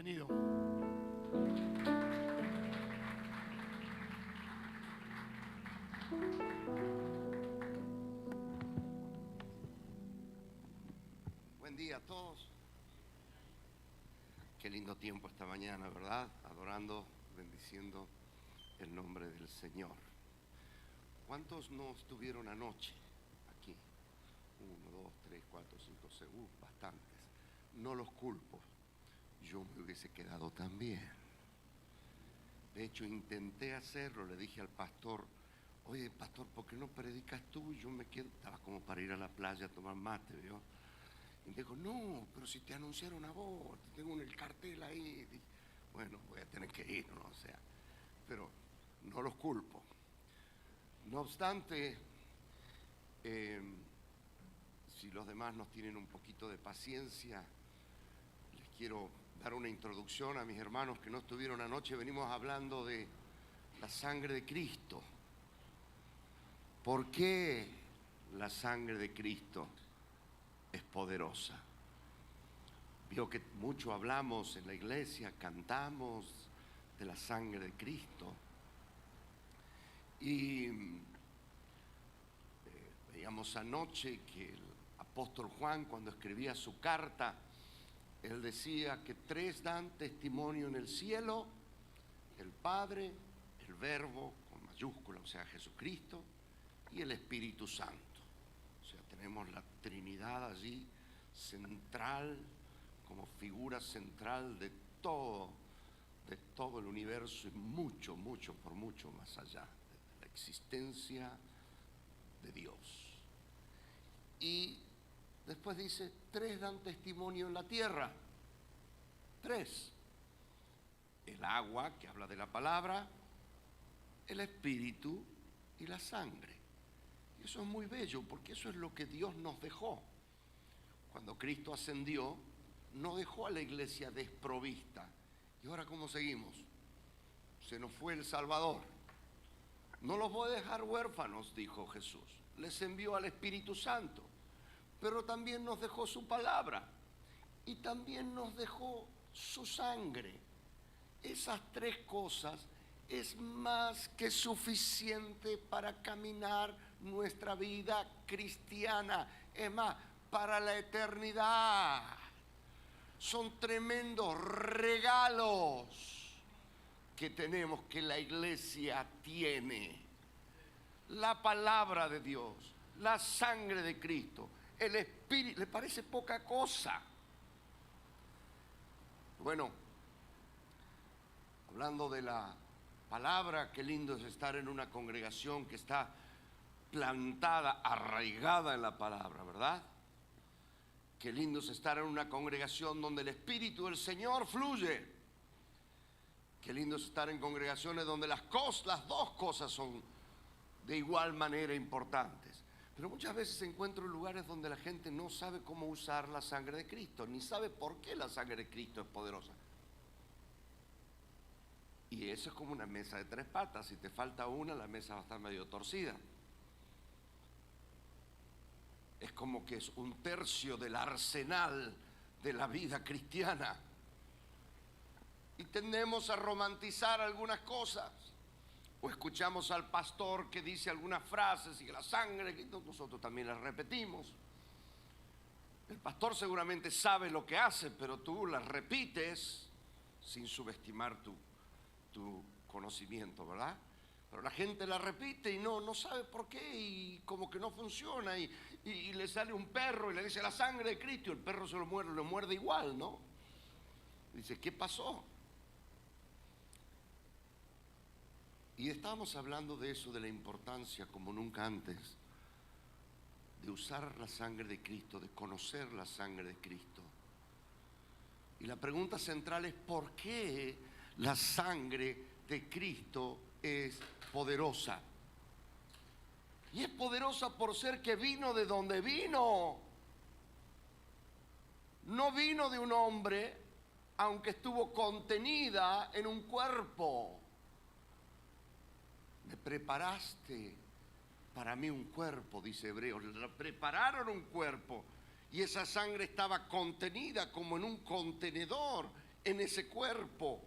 Bienvenido. Buen día a todos. Qué lindo tiempo esta mañana, ¿verdad? Adorando, bendiciendo el nombre del Señor. ¿Cuántos no estuvieron anoche aquí? 1, 2, 3, 4, 5, 6, bastantes. No los culpo. Yo me hubiese quedado también. De hecho, intenté hacerlo. Le dije al pastor: oye, pastor, ¿por qué no predicas tú? Y yo me quedo. Estaba como para ir a la playa a tomar mate, ¿vio? Y dijo: no, pero si te anunciaron a vos, tengo el cartel ahí. Y, bueno, voy a tener que ir, ¿no? O sea, pero no los culpo. No obstante, si los demás nos tienen un poquito de paciencia, les quiero dar una introducción a mis hermanos que no estuvieron anoche. Venimos hablando de la sangre de Cristo. ¿Por qué la sangre de Cristo es poderosa? Vio que mucho hablamos en la iglesia, cantamos de la sangre de Cristo. Y veíamos anoche que el apóstol Juan, cuando escribía su carta, él decía que tres dan testimonio en el cielo: el Padre, el Verbo, con mayúscula, o sea, Jesucristo, y el Espíritu Santo. O sea, tenemos la Trinidad allí central, como figura central de todo el universo, y mucho, por mucho más allá de la existencia de Dios. Y después dice: tres dan testimonio en la tierra. Tres: el agua, que habla de la palabra, el espíritu y la sangre. Y eso es muy bello, porque eso es lo que Dios nos dejó. Cuando Cristo ascendió, no dejó a la iglesia desprovista. ¿Y ahora cómo seguimos? Se nos fue el Salvador. No los voy a dejar huérfanos, dijo Jesús. Les envió al Espíritu Santo. Pero también nos dejó su palabra. Y también nos dejó su sangre. Esas tres cosas es más que suficiente para caminar nuestra vida cristiana. Es más, para la eternidad. Son tremendos regalos que tenemos, que la iglesia tiene. La palabra de Dios, la sangre de Cristo, el Espíritu. ¿Le parece poca cosa? Bueno, hablando de la palabra, qué lindo es estar en una congregación que está plantada, arraigada en la palabra, ¿verdad? Qué lindo es estar en una congregación donde el Espíritu del Señor fluye. Qué lindo es estar en congregaciones donde las dos cosas son de igual manera importantes. Pero muchas veces encuentro lugares donde la gente no sabe cómo usar la sangre de Cristo, ni sabe por qué la sangre de Cristo es poderosa. Y eso es como una mesa de tres patas. Si te falta una, la mesa va a estar medio torcida. Es como que es un tercio del arsenal de la vida cristiana. Y tendemos a romantizar algunas cosas. O escuchamos al pastor que dice algunas frases y que la sangre, que nosotros también las repetimos. El pastor seguramente sabe lo que hace, pero tú las repites sin subestimar tu conocimiento, ¿verdad? Pero la gente la repite y no sabe por qué, y como que no funciona, y le sale un perro y le dice la sangre de Cristo, y el perro se lo muerde igual, ¿no? Dice: ¿qué pasó? Y estábamos hablando de eso, de la importancia como nunca antes de usar la sangre de Cristo, de conocer la sangre de Cristo. Y la pregunta central es: ¿por qué la sangre de Cristo es poderosa? Y es poderosa por ser que vino de donde vino. No vino de un hombre, aunque estuvo contenida en un cuerpo. Me preparaste para mí un cuerpo, dice Hebreos. Le prepararon un cuerpo y esa sangre estaba contenida como en un contenedor. en ese cuerpo.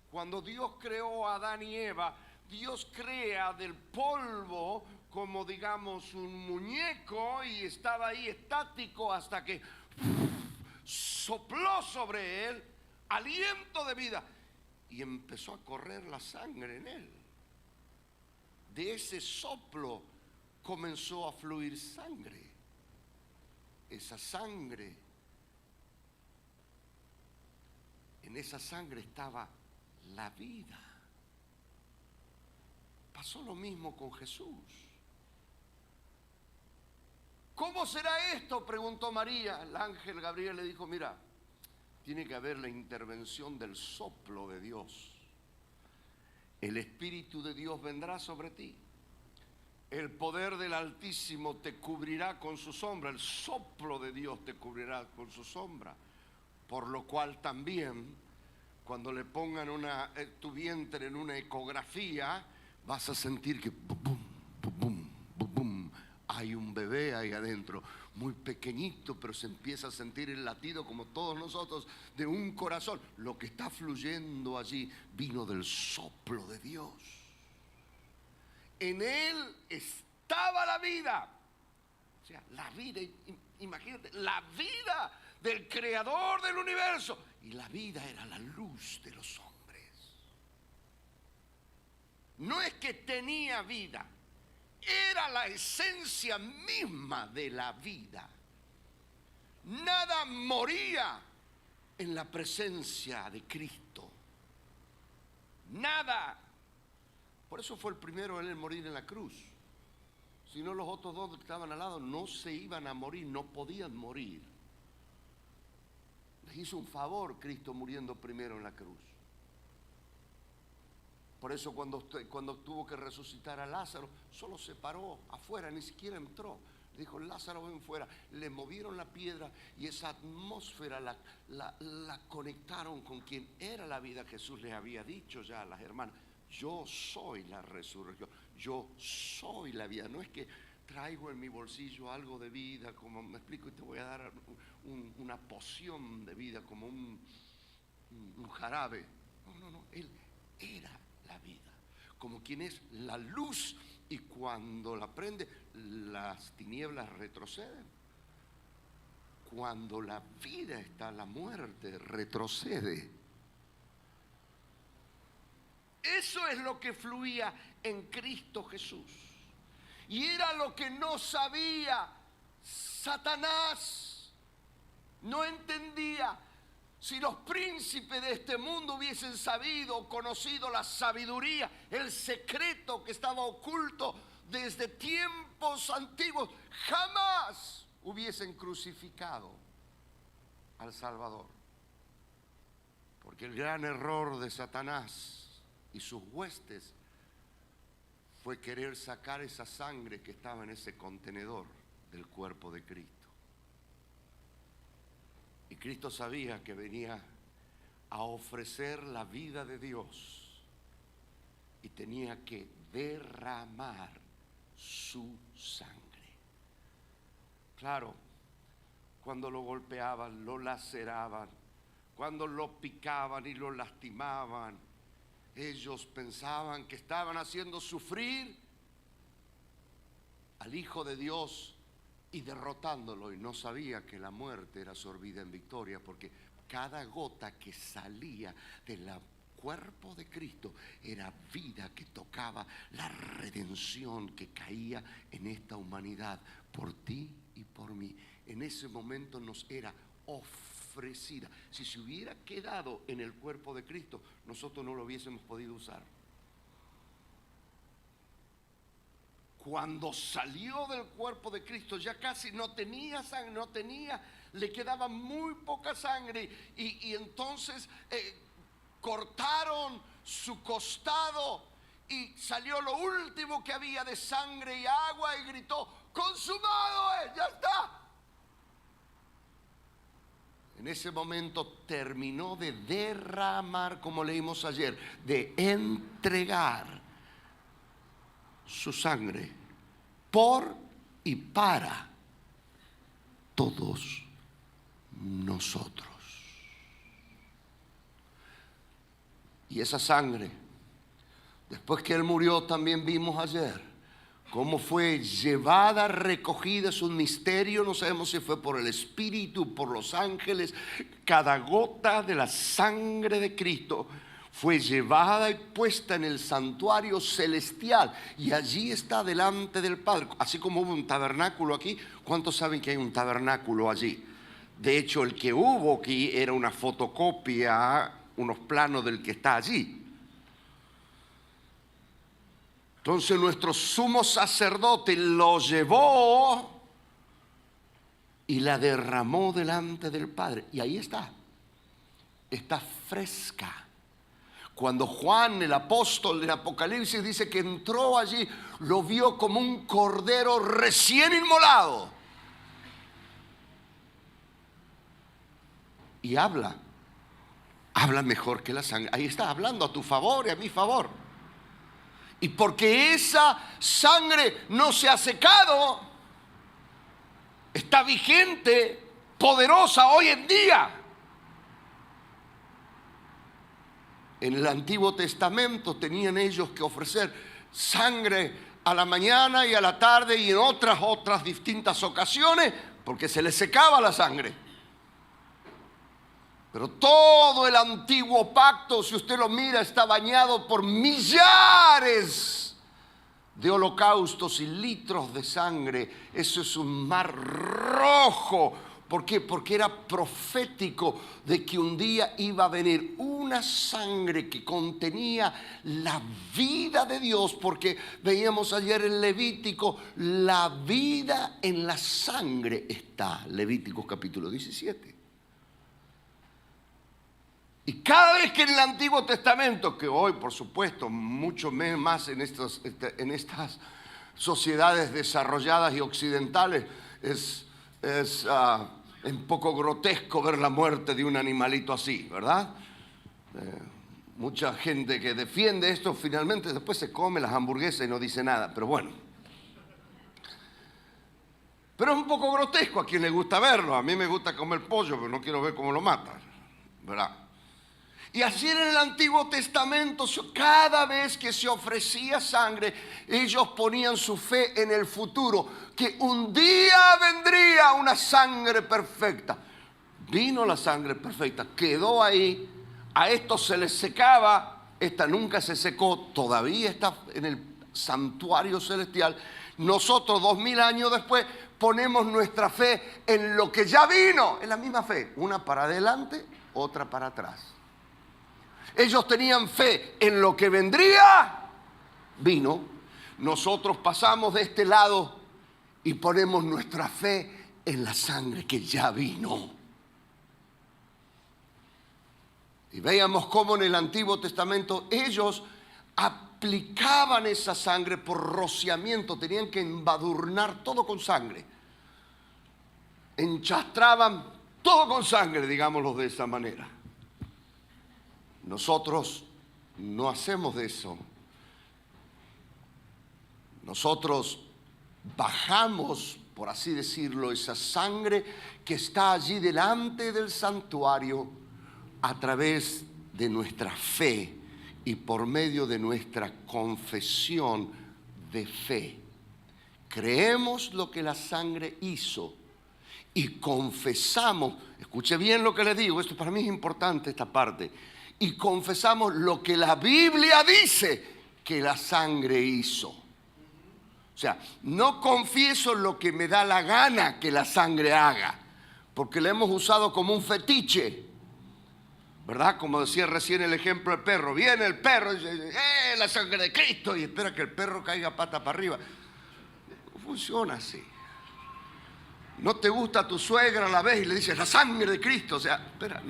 Cuando Dios creó a Adán y Eva, Dios crea del polvo como digamos un muñeco y estaba ahí estático hasta que sopló sobre él aliento de vida y empezó a correr la sangre en él. De ese soplo comenzó a fluir sangre. Esa sangre, en esa sangre estaba la vida. Pasó lo mismo con Jesús. ¿Cómo será esto?, preguntó María. El ángel Gabriel le dijo: mira, tiene que haber la intervención del soplo de Dios. El Espíritu de Dios vendrá sobre ti. El poder del Altísimo te cubrirá con su sombra. El soplo de Dios te cubrirá con su sombra. Por lo cual también, cuando le pongan tu vientre en una ecografía, vas a sentir que bum, bum, bum, bum, bum, hay un bebé ahí adentro, muy pequeñito, pero se empieza a sentir el latido, como todos nosotros, de un corazón. Lo que está fluyendo allí vino del soplo de Dios. En él estaba la vida. O sea, la vida, imagínate, la vida del creador del universo. Y la vida era la luz de los hombres. No es que tenía vida, era la esencia misma de la vida. Nada moría en la presencia de Cristo. Nada. Por eso fue el primero en morir en la cruz. Si no, los otros dos que estaban al lado no se iban a morir, no podían morir. Les hizo un favor Cristo muriendo primero en la cruz. Por eso cuando tuvo que resucitar a Lázaro, solo se paró afuera, ni siquiera entró. Le dijo: Lázaro, ven fuera. Le movieron la piedra y esa atmósfera la conectaron con quien era la vida. Jesús les había dicho ya a las hermanas: yo soy la resurrección, yo soy la vida. No es que traigo en mi bolsillo algo de vida, como me explico, y te voy a dar una poción de vida, como un jarabe. No, Él era la vida, como quien es la luz, y cuando la prende, las tinieblas retroceden. Cuando la vida está, la muerte retrocede. Eso es lo que fluía en Cristo Jesús. Y era lo que no sabía Satanás. No entendía. Si los príncipes de este mundo hubiesen sabido, conocido la sabiduría, el secreto que estaba oculto desde tiempos antiguos, jamás hubiesen crucificado al Salvador. Porque el gran error de Satanás y sus huestes fue querer sacar esa sangre que estaba en ese contenedor del cuerpo de Cristo. Y Cristo sabía que venía a ofrecer la vida de Dios y tenía que derramar su sangre. Claro, cuando lo golpeaban, lo laceraban, cuando lo picaban y lo lastimaban, ellos pensaban que estaban haciendo sufrir al Hijo de Dios y derrotándolo, y no sabía que la muerte era sorbida en victoria, porque cada gota que salía del cuerpo de Cristo era vida que tocaba la redención que caía en esta humanidad por ti y por mí. En ese momento nos era ofrecida. Si se hubiera quedado en el cuerpo de Cristo, nosotros no lo hubiésemos podido usar. Cuando salió del cuerpo de Cristo, ya casi no tenía sangre, le quedaba muy poca sangre, y entonces cortaron su costado y salió lo último que había de sangre y agua, y gritó: consumado es, ya está. En ese momento terminó de derramar, como leímos ayer, de entregar su sangre por y para todos nosotros. Y esa sangre, después que Él murió, también vimos ayer cómo fue llevada, recogida. Es un misterio, no sabemos si fue por el Espíritu, por los ángeles. Cada gota de la sangre de Cristo fue llevada y puesta en el santuario celestial, y allí está delante del Padre. Así como hubo un tabernáculo aquí, ¿cuántos saben que hay un tabernáculo allí? De hecho, el que hubo aquí era una fotocopia, unos planos del que está allí. Entonces nuestro sumo sacerdote lo llevó y la derramó delante del Padre. Y ahí está fresca. Cuando Juan, el apóstol del Apocalipsis, dice que entró allí, lo vio como un cordero recién inmolado. Y habla mejor que la sangre. Ahí está hablando a tu favor y a mi favor. Y porque esa sangre no se ha secado, está vigente, poderosa hoy en día. En el Antiguo Testamento tenían ellos que ofrecer sangre a la mañana y a la tarde y en otras distintas ocasiones, porque se les secaba la sangre. Pero todo el antiguo pacto, si usted lo mira, está bañado por millares de holocaustos y litros de sangre. Eso es un mar rojo. ¿Por qué? Porque era profético de que un día iba a venir una sangre que contenía la vida de Dios, porque veíamos ayer en Levítico, la vida en la sangre está. Levítico capítulo 17. Y cada vez que en el Antiguo Testamento, que hoy por supuesto mucho más en estas sociedades desarrolladas y occidentales, es un poco grotesco ver la muerte de un animalito así, ¿verdad? Mucha gente que defiende esto finalmente después se come las hamburguesas y no dice nada, pero bueno. Pero es un poco grotesco a quien le gusta verlo. A mí me gusta comer pollo, pero no quiero ver cómo lo matan, ¿verdad? Y así en el Antiguo Testamento, cada vez que se ofrecía sangre, ellos ponían su fe en el futuro, que un día vendría una sangre perfecta. Vino la sangre perfecta, quedó ahí, a esto se les secaba, esta nunca se secó, todavía está en el santuario celestial. Nosotros 2000 años después ponemos nuestra fe en lo que ya vino, en la misma fe, una para adelante, otra para atrás. Ellos tenían fe en lo que vendría, vino. Nosotros pasamos de este lado y ponemos nuestra fe en la sangre que ya vino. Y veíamos cómo en el Antiguo Testamento ellos aplicaban esa sangre por rociamiento, tenían que embadurnar todo con sangre. Enchastraban todo con sangre, digámoslo de esa manera. Nosotros no hacemos de eso. Nosotros bajamos, por así decirlo, esa sangre que está allí delante del santuario a través de nuestra fe y por medio de nuestra confesión de fe. Creemos lo que la sangre hizo y confesamos. Escuche bien lo que le digo, esto para mí es importante, esta parte. Y confesamos lo que la Biblia dice que la sangre hizo. O sea, no confieso lo que me da la gana que la sangre haga, porque la hemos usado como un fetiche, ¿verdad? Como decía recién el ejemplo del perro. Viene el perro y dice, la sangre de Cristo, y espera que el perro caiga pata para arriba. No funciona así. No te gusta tu suegra, la ves y le dices, la sangre de Cristo. O sea, espera,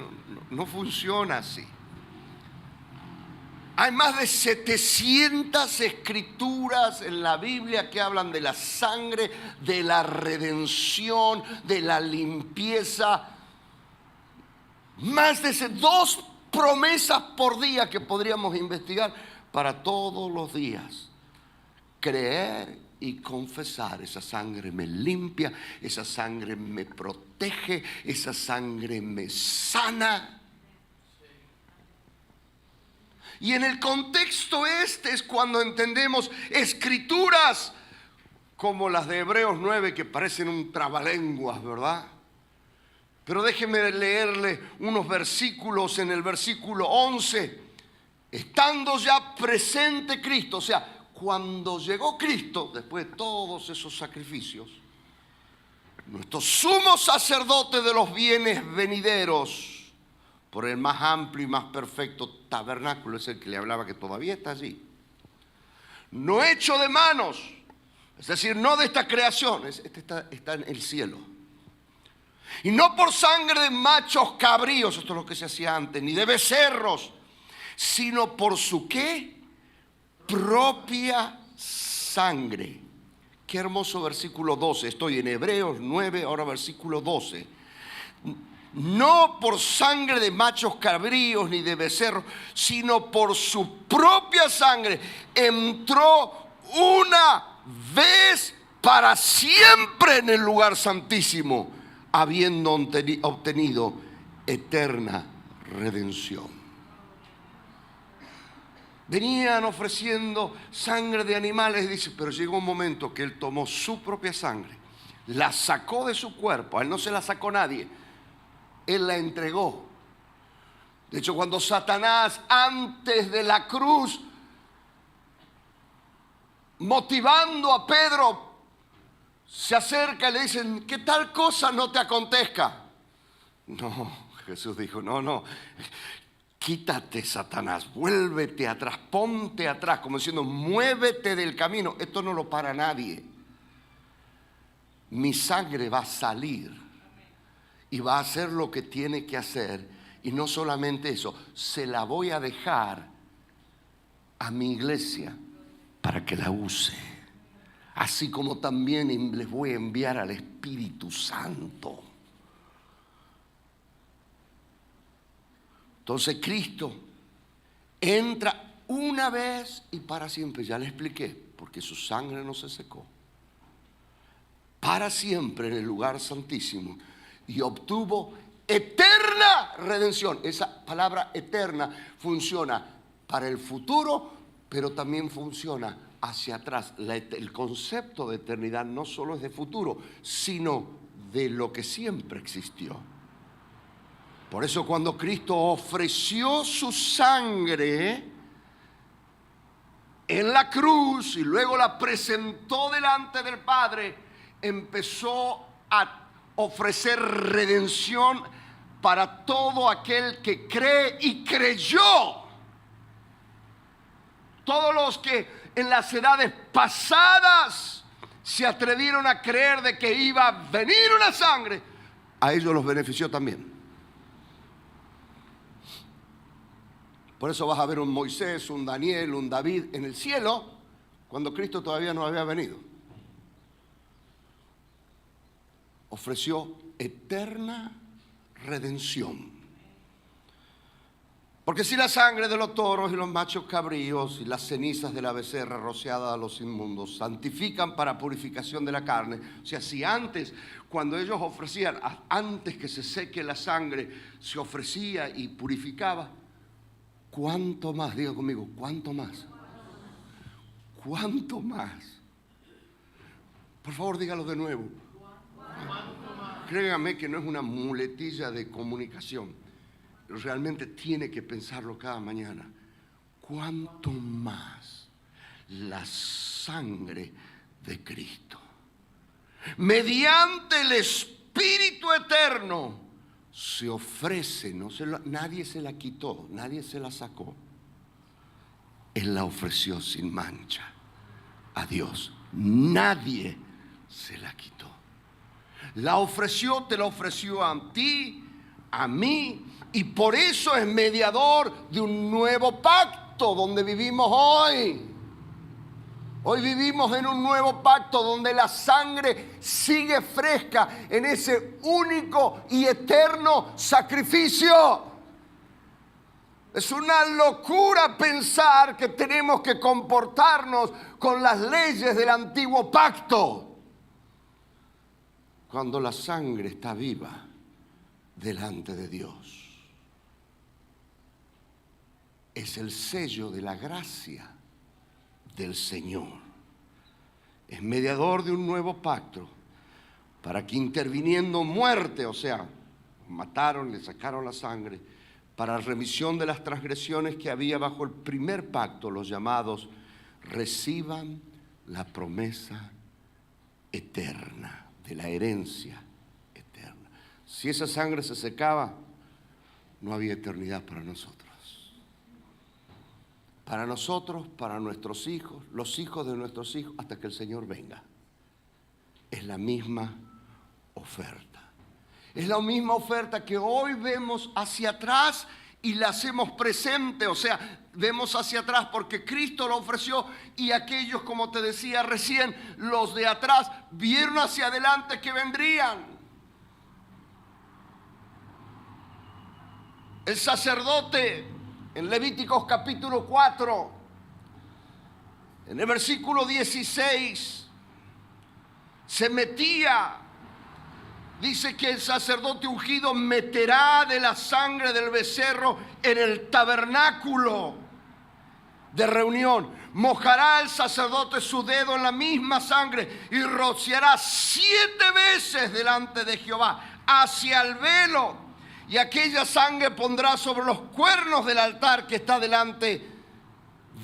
no funciona así. Hay más de 700 escrituras en la Biblia que hablan de la sangre, de la redención, de la limpieza. Más de 2 promesas por día que podríamos investigar para todos los días. Creer y confesar, esa sangre me limpia, esa sangre me protege, esa sangre me sana. Y en el contexto este es cuando entendemos escrituras como las de Hebreos 9, que parecen un trabalenguas, ¿verdad? Pero déjeme leerle unos versículos. En el versículo 11, estando ya presente Cristo, o sea, cuando llegó Cristo, después de todos esos sacrificios, nuestro sumo sacerdote de los bienes venideros, por el más amplio y más perfecto tabernáculo, es el que le hablaba, que todavía está allí, no hecho de manos, es decir, no de esta creación, este está en el cielo, y no por sangre de machos cabríos, esto es lo que se hacía antes, ni de becerros, sino por su ¿qué? Propia sangre. Qué hermoso versículo 12. Estoy en Hebreos 9, ahora versículo 12. No por sangre de machos cabríos ni de becerros, sino por su propia sangre entró una vez para siempre en el lugar santísimo, habiendo obtenido eterna redención. Venían ofreciendo sangre de animales, dice, pero llegó un momento que él tomó su propia sangre, la sacó de su cuerpo, a él no se la sacó nadie, él la entregó. De hecho, cuando Satanás, antes de la cruz, motivando a Pedro, se acerca y le dicen, que tal cosa no te acontezca. No, Jesús dijo, no. Quítate, Satanás, vuélvete atrás, ponte atrás, como diciendo, muévete del camino. Esto no lo para nadie. Mi sangre va a salir y va a hacer lo que tiene que hacer. Y no solamente eso, se la voy a dejar a mi iglesia para que la use. Así como también les voy a enviar al Espíritu Santo. Entonces Cristo entra una vez y para siempre. Ya le expliqué, porque su sangre no se secó. Para siempre en el lugar santísimo. Y obtuvo eterna redención. Esa palabra eterna funciona para el futuro, pero también funciona hacia atrás. El concepto de eternidad no solo es de futuro, sino de lo que siempre existió. Por eso cuando Cristo ofreció su sangre en la cruz y luego la presentó delante del Padre, empezó a ofrecer redención para todo aquel que cree y creyó. Todos los que en las edades pasadas se atrevieron a creer de que iba a venir una sangre, a ellos los benefició también. Por eso vas a ver un Moisés, un Daniel, un David en el cielo, cuando Cristo todavía no había venido. Ofreció eterna redención. Porque si la sangre de los toros y los machos cabríos y las cenizas de la becerra rociada a los inmundos santifican para purificación de la carne, o sea, si antes, cuando ellos ofrecían, antes que se seque la sangre, se ofrecía y purificaba, ¿cuánto más? Diga conmigo, ¿cuánto más? ¿Cuánto más? Por favor, dígalo de nuevo. Créanme que no es una muletilla de comunicación. Realmente tiene que pensarlo cada mañana. ¿Cuánto más la sangre de Cristo? Mediante el Espíritu Eterno se ofrece, nadie se la quitó, nadie se la sacó. Él la ofreció sin mancha a Dios. Nadie se la quitó. La ofreció, te la ofreció a ti, a mí, y por eso es mediador de un nuevo pacto donde vivimos hoy. Hoy vivimos en un nuevo pacto donde la sangre sigue fresca en ese único y eterno sacrificio. Es una locura pensar que tenemos que comportarnos con las leyes del antiguo pacto, cuando la sangre está viva delante de Dios. es el sello de la gracia del Señor. Es mediador de un nuevo pacto, para que interviniendo muerte, o sea, mataron, le sacaron la sangre, para remisión de las transgresiones que había bajo el primer pacto, los llamados reciban la promesa eterna, de la herencia eterna. Si esa sangre se secaba, no había eternidad para nosotros. Para nosotros, para nuestros hijos, los hijos de nuestros hijos, hasta que el Señor venga. Es la misma oferta. Es la misma oferta que hoy vemos hacia atrás y la hacemos presente. O sea, vemos hacia atrás porque Cristo lo ofreció, y aquellos, como te decía recién, los de atrás vieron hacia adelante que vendrían. El sacerdote en Levíticos capítulo 4, en el versículo 16, se metía. Dice que el sacerdote ungido meterá de la sangre del becerro en el tabernáculo de reunión. Mojará el sacerdote su dedo en la misma sangre y rociará 7 veces delante de Jehová hacia el velo. Y aquella sangre pondrá sobre los cuernos del altar que está delante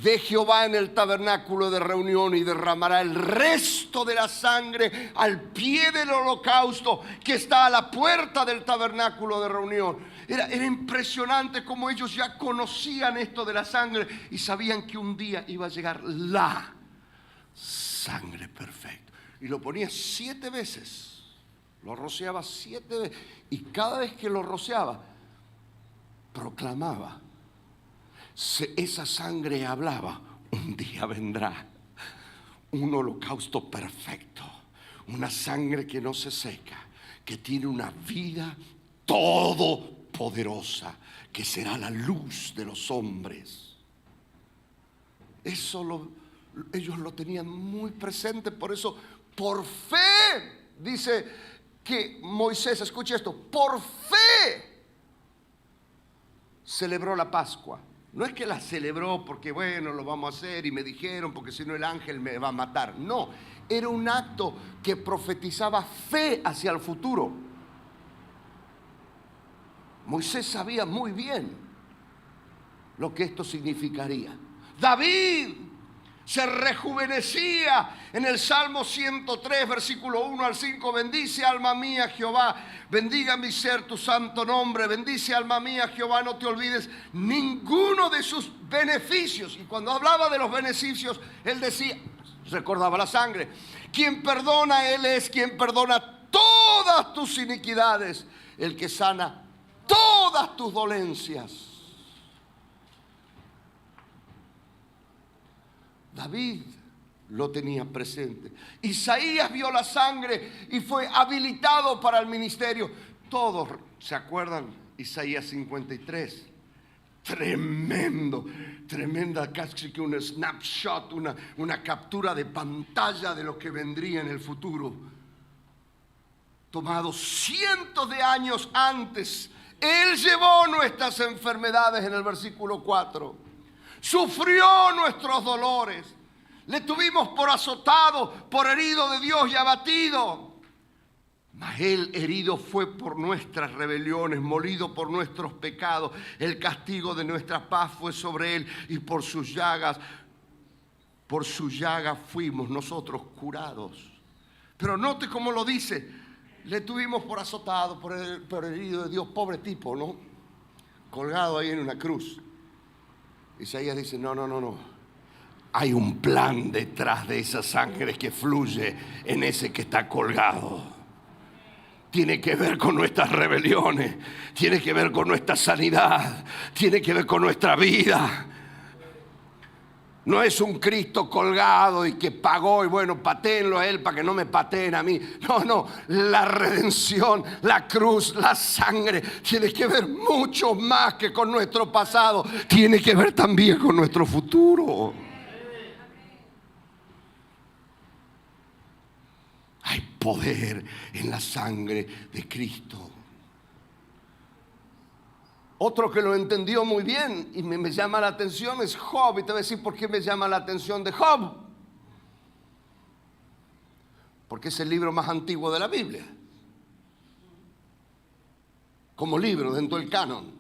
de Jehová en el tabernáculo de reunión, y derramará el resto de la sangre al pie del holocausto que está a la puerta del tabernáculo de reunión. Era impresionante cómo ellos ya conocían esto de la sangre y sabían que un día iba a llegar la sangre perfecta. Y lo ponía 7 veces, lo rociaba 7 veces, y cada vez que lo rociaba, proclamaba. Esa sangre hablaba: un día vendrá un holocausto perfecto, una sangre que no se seca, que tiene una vida todopoderosa, que será la luz de los hombres. Eso ellos lo tenían muy presente. Por eso, por fe, dice que Moisés, escuche esto, por fe celebró la Pascua. No es que la celebró porque, bueno, lo vamos a hacer y me dijeron, porque si no el ángel me va a matar. No, era un acto que profetizaba fe hacia el futuro. Moisés sabía muy bien lo que esto significaría. David se rejuvenecía en el Salmo 103, versículo 1 al 5. Bendice, alma mía, Jehová. Bendiga mi ser tu santo nombre. Bendice, alma mía, Jehová. No te olvides ninguno de sus beneficios. Y cuando hablaba de los beneficios, él decía, recordaba la sangre. Quien perdona, él es quien perdona todas tus iniquidades, el que sana todas tus dolencias. David lo tenía presente. Isaías vio la sangre y fue habilitado para el ministerio. Todos se acuerdan, Isaías 53. Tremenda, casi que un snapshot, una captura de pantalla de lo que vendría en el futuro. Tomado cientos de años antes, Él llevó nuestras enfermedades en el versículo 4. Sufrió nuestros dolores. Le tuvimos por azotado, por herido de Dios y abatido. Mas Él herido fue por nuestras rebeliones, molido por nuestros pecados. El castigo de nuestra paz fue sobre Él, y por sus llagas fuimos nosotros curados. Pero note cómo lo dice: le tuvimos por azotado, por herido de Dios. Pobre tipo, ¿no? Colgado ahí en una cruz. Isaías dice, no. Hay un plan detrás de esa sangre que fluye en ese que está colgado. Tiene que ver con nuestras rebeliones, tiene que ver con nuestra sanidad, tiene que ver con nuestra vida. No es un Cristo colgado y que pagó y bueno, patéenlo a Él para que no me pateen a mí. No, la redención, la cruz, la sangre tiene que ver mucho más que con nuestro pasado. Tiene que ver también con nuestro futuro. Hay poder en la sangre de Cristo. Otro que lo entendió muy bien y me llama la atención es Job. Y te voy a decir por qué me llama la atención de Job. Porque es el libro más antiguo de la Biblia. Como libro dentro del canon.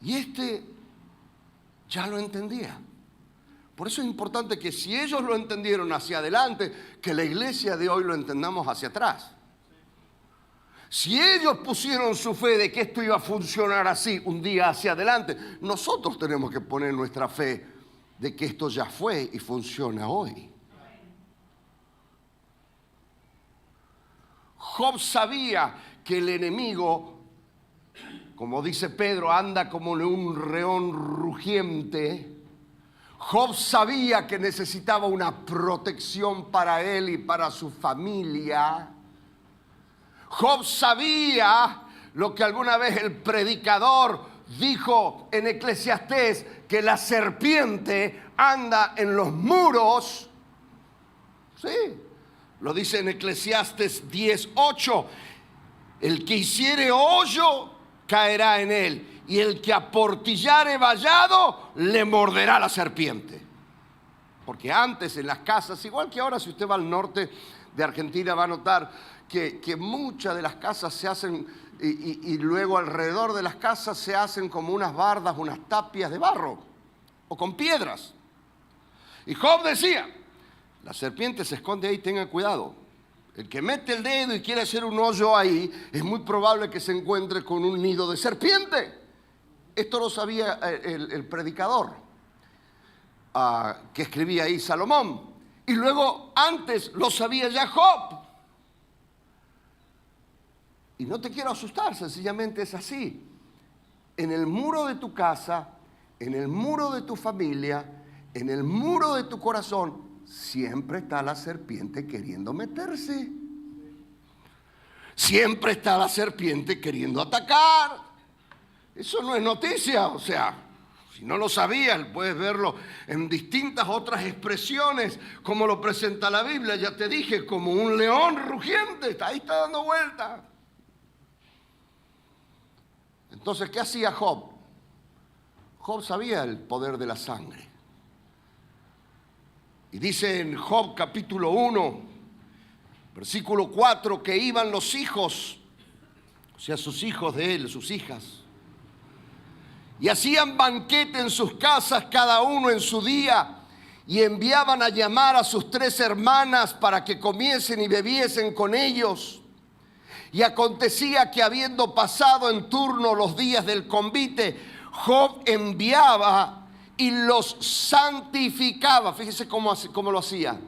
Y este ya lo entendía. Por eso es importante que si ellos lo entendieron hacia adelante, que la iglesia de hoy lo entendamos hacia atrás. Si ellos pusieron su fe de que esto iba a funcionar así un día hacia adelante, nosotros tenemos que poner nuestra fe de que esto ya fue y funciona hoy. Job sabía que el enemigo, como dice Pedro, anda como un león rugiente. Job sabía que necesitaba una protección para él y para su familia. Job sabía lo que alguna vez el predicador dijo en Eclesiastés, que la serpiente anda en los muros. Sí, lo dice en Eclesiastés 10:8. El que hiciere hoyo caerá en él, y el que aportillare vallado le morderá la serpiente. Porque antes en las casas, igual que ahora, si usted va al norte de Argentina va a notar que muchas de las casas se hacen y luego alrededor de las casas se hacen como unas bardas, unas tapias de barro o con piedras. Y Job decía, la serpiente se esconde ahí, tenga cuidado. El que mete el dedo y quiere hacer un hoyo ahí, es muy probable que se encuentre con un nido de serpiente. Esto lo sabía el predicador que escribía ahí, Salomón. Y luego antes lo sabía ya Job. Y no te quiero asustar, sencillamente es así. En el muro de tu casa, en el muro de tu familia, en el muro de tu corazón, siempre está la serpiente queriendo meterse. Siempre está la serpiente queriendo atacar. Eso no es noticia, o sea, si no lo sabías, puedes verlo en distintas otras expresiones, como lo presenta la Biblia, ya te dije, como un león rugiente, ahí está dando vuelta. Entonces, ¿qué hacía Job? Job sabía el poder de la sangre. Y dice en Job capítulo 1, versículo 4, que iban los hijos, o sea, sus hijos de él, sus hijas, y hacían banquete en sus casas, cada uno en su día, y enviaban a llamar a sus 3 hermanas para que comiesen y bebiesen con ellos. Y acontecía que habiendo pasado en turno los días del convite, Job enviaba y los santificaba. Fíjese cómo lo hacía.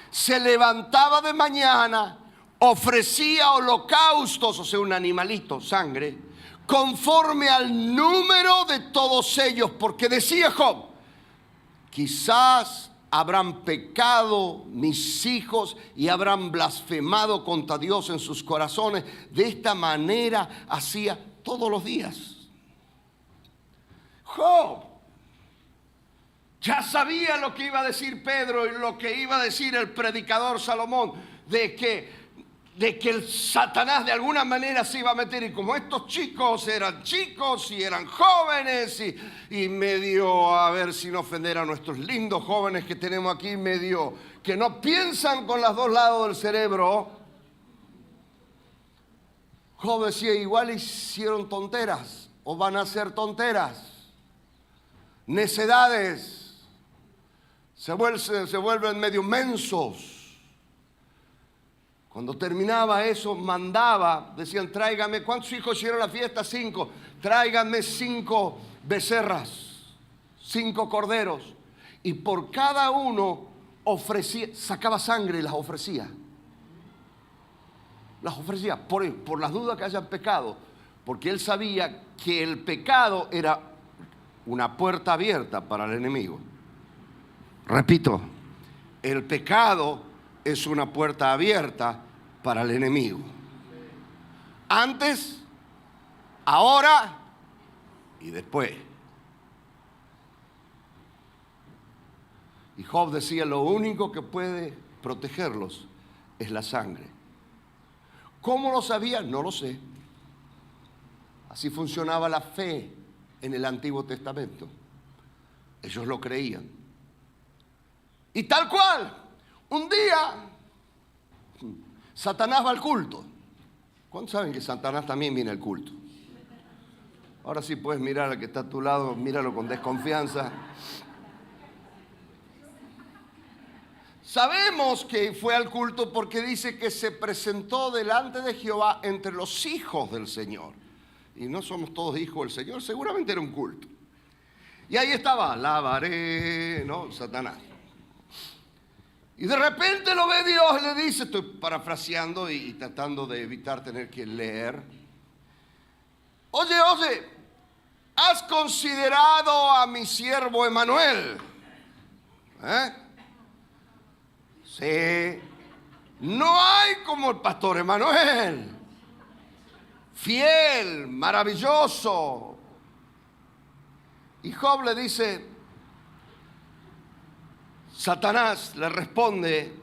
Se levantaba de mañana, ofrecía holocaustos, o sea, un animalito, sangre, conforme al número de todos ellos, porque decía Job, quizás habrán pecado mis hijos y habrán blasfemado contra Dios en sus corazones. De esta manera hacía todos los días. Job ya sabía lo que iba a decir Pedro y lo que iba a decir el predicador Salomón, de que el Satanás de alguna manera se iba a meter, y como estos chicos y eran jóvenes y medio, a ver si no ofender a nuestros lindos jóvenes que tenemos aquí, medio que no piensan con los 2 lados del cerebro, Job decía, igual hicieron tonteras o van a hacer tonteras, necedades, se vuelven medio mensos. Cuando terminaba eso, mandaba, decían, tráigame, ¿cuántos hijos hicieron la fiesta? 5. Tráiganme 5 becerras, 5 corderos. Y por cada uno ofrecía, sacaba sangre y las ofrecía. Las ofrecía por las dudas que hayan pecado. Porque él sabía que el pecado era una puerta abierta para el enemigo. Repito, el pecado es una puerta abierta para el enemigo. Antes, ahora y después. Y Job decía, lo único que puede protegerlos es la sangre. ¿Cómo lo sabía? No lo sé. Así funcionaba la fe en el Antiguo Testamento. Ellos lo creían. Y tal cual, un día Satanás va al culto. ¿Cuántos saben que Satanás también viene al culto? Ahora sí puedes mirar al que está a tu lado, míralo con desconfianza. Sabemos que fue al culto porque dice que se presentó delante de Jehová entre los hijos del Señor. Y no somos todos hijos del Señor, seguramente era un culto. Y ahí estaba, alabaré, ¿no? Satanás. Y de repente lo ve Dios y le dice, estoy parafraseando y tratando de evitar tener que leer. Oye, ¿has considerado a mi siervo Emanuel? Sí. No hay como el pastor Emanuel. Fiel, maravilloso. Y Job le dice, Satanás le responde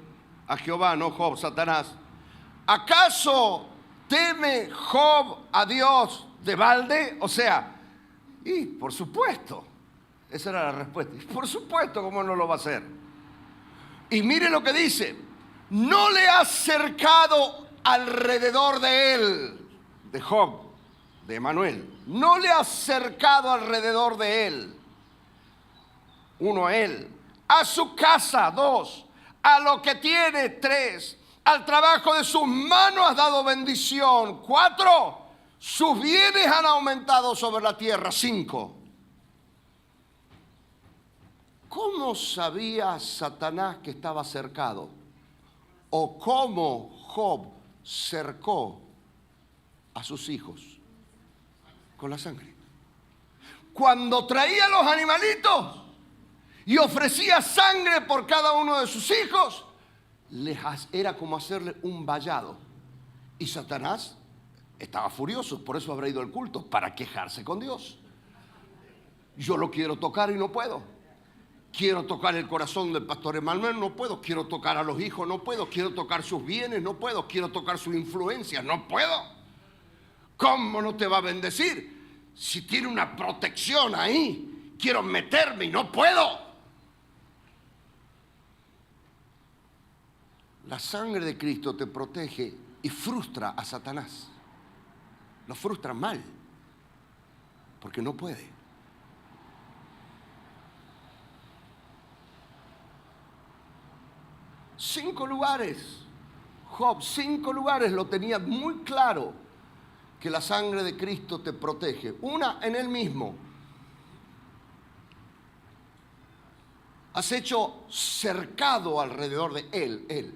a Jehová, no Job, Satanás, ¿acaso teme Job a Dios de balde? O sea, y por supuesto, esa era la respuesta. Por supuesto, ¿cómo no lo va a hacer? Y mire lo que dice, no le has cercado alrededor de él, de Job, de Emanuel, no le has cercado alrededor de él, uno a él, a su casa, dos, a lo que tiene, tres, al trabajo de sus manos has dado bendición, cuatro, sus bienes han aumentado sobre la tierra, cinco. ¿Cómo sabía Satanás que estaba cercado? ¿O cómo Job cercó a sus hijos? Con la sangre. Cuando traía los animalitos y ofrecía sangre por cada uno de sus hijos, era como hacerle un vallado. Y Satanás estaba furioso, por eso habrá ido al culto, para quejarse con Dios. Yo lo quiero tocar y no puedo. Quiero tocar el corazón del pastor Emanuel, no puedo. Quiero tocar a los hijos, no puedo. Quiero tocar sus bienes, no puedo. Quiero tocar su influencia, no puedo. ¿Cómo no te va a bendecir? Si tiene una protección ahí, quiero meterme y no puedo. La sangre de Cristo te protege y frustra a Satanás. Lo frustra mal, porque no puede. Cinco lugares, Job, 5 lugares lo tenía muy claro que la sangre de Cristo te protege. Una, en él mismo. Has hecho cercado alrededor de él.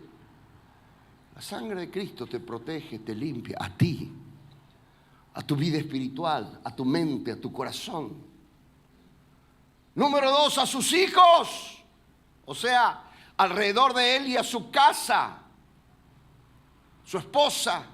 La sangre de Cristo te protege, te limpia a ti, a tu vida espiritual, a tu mente, a tu corazón. Número 2, a sus hijos. O sea, alrededor de él y a su casa, su esposa.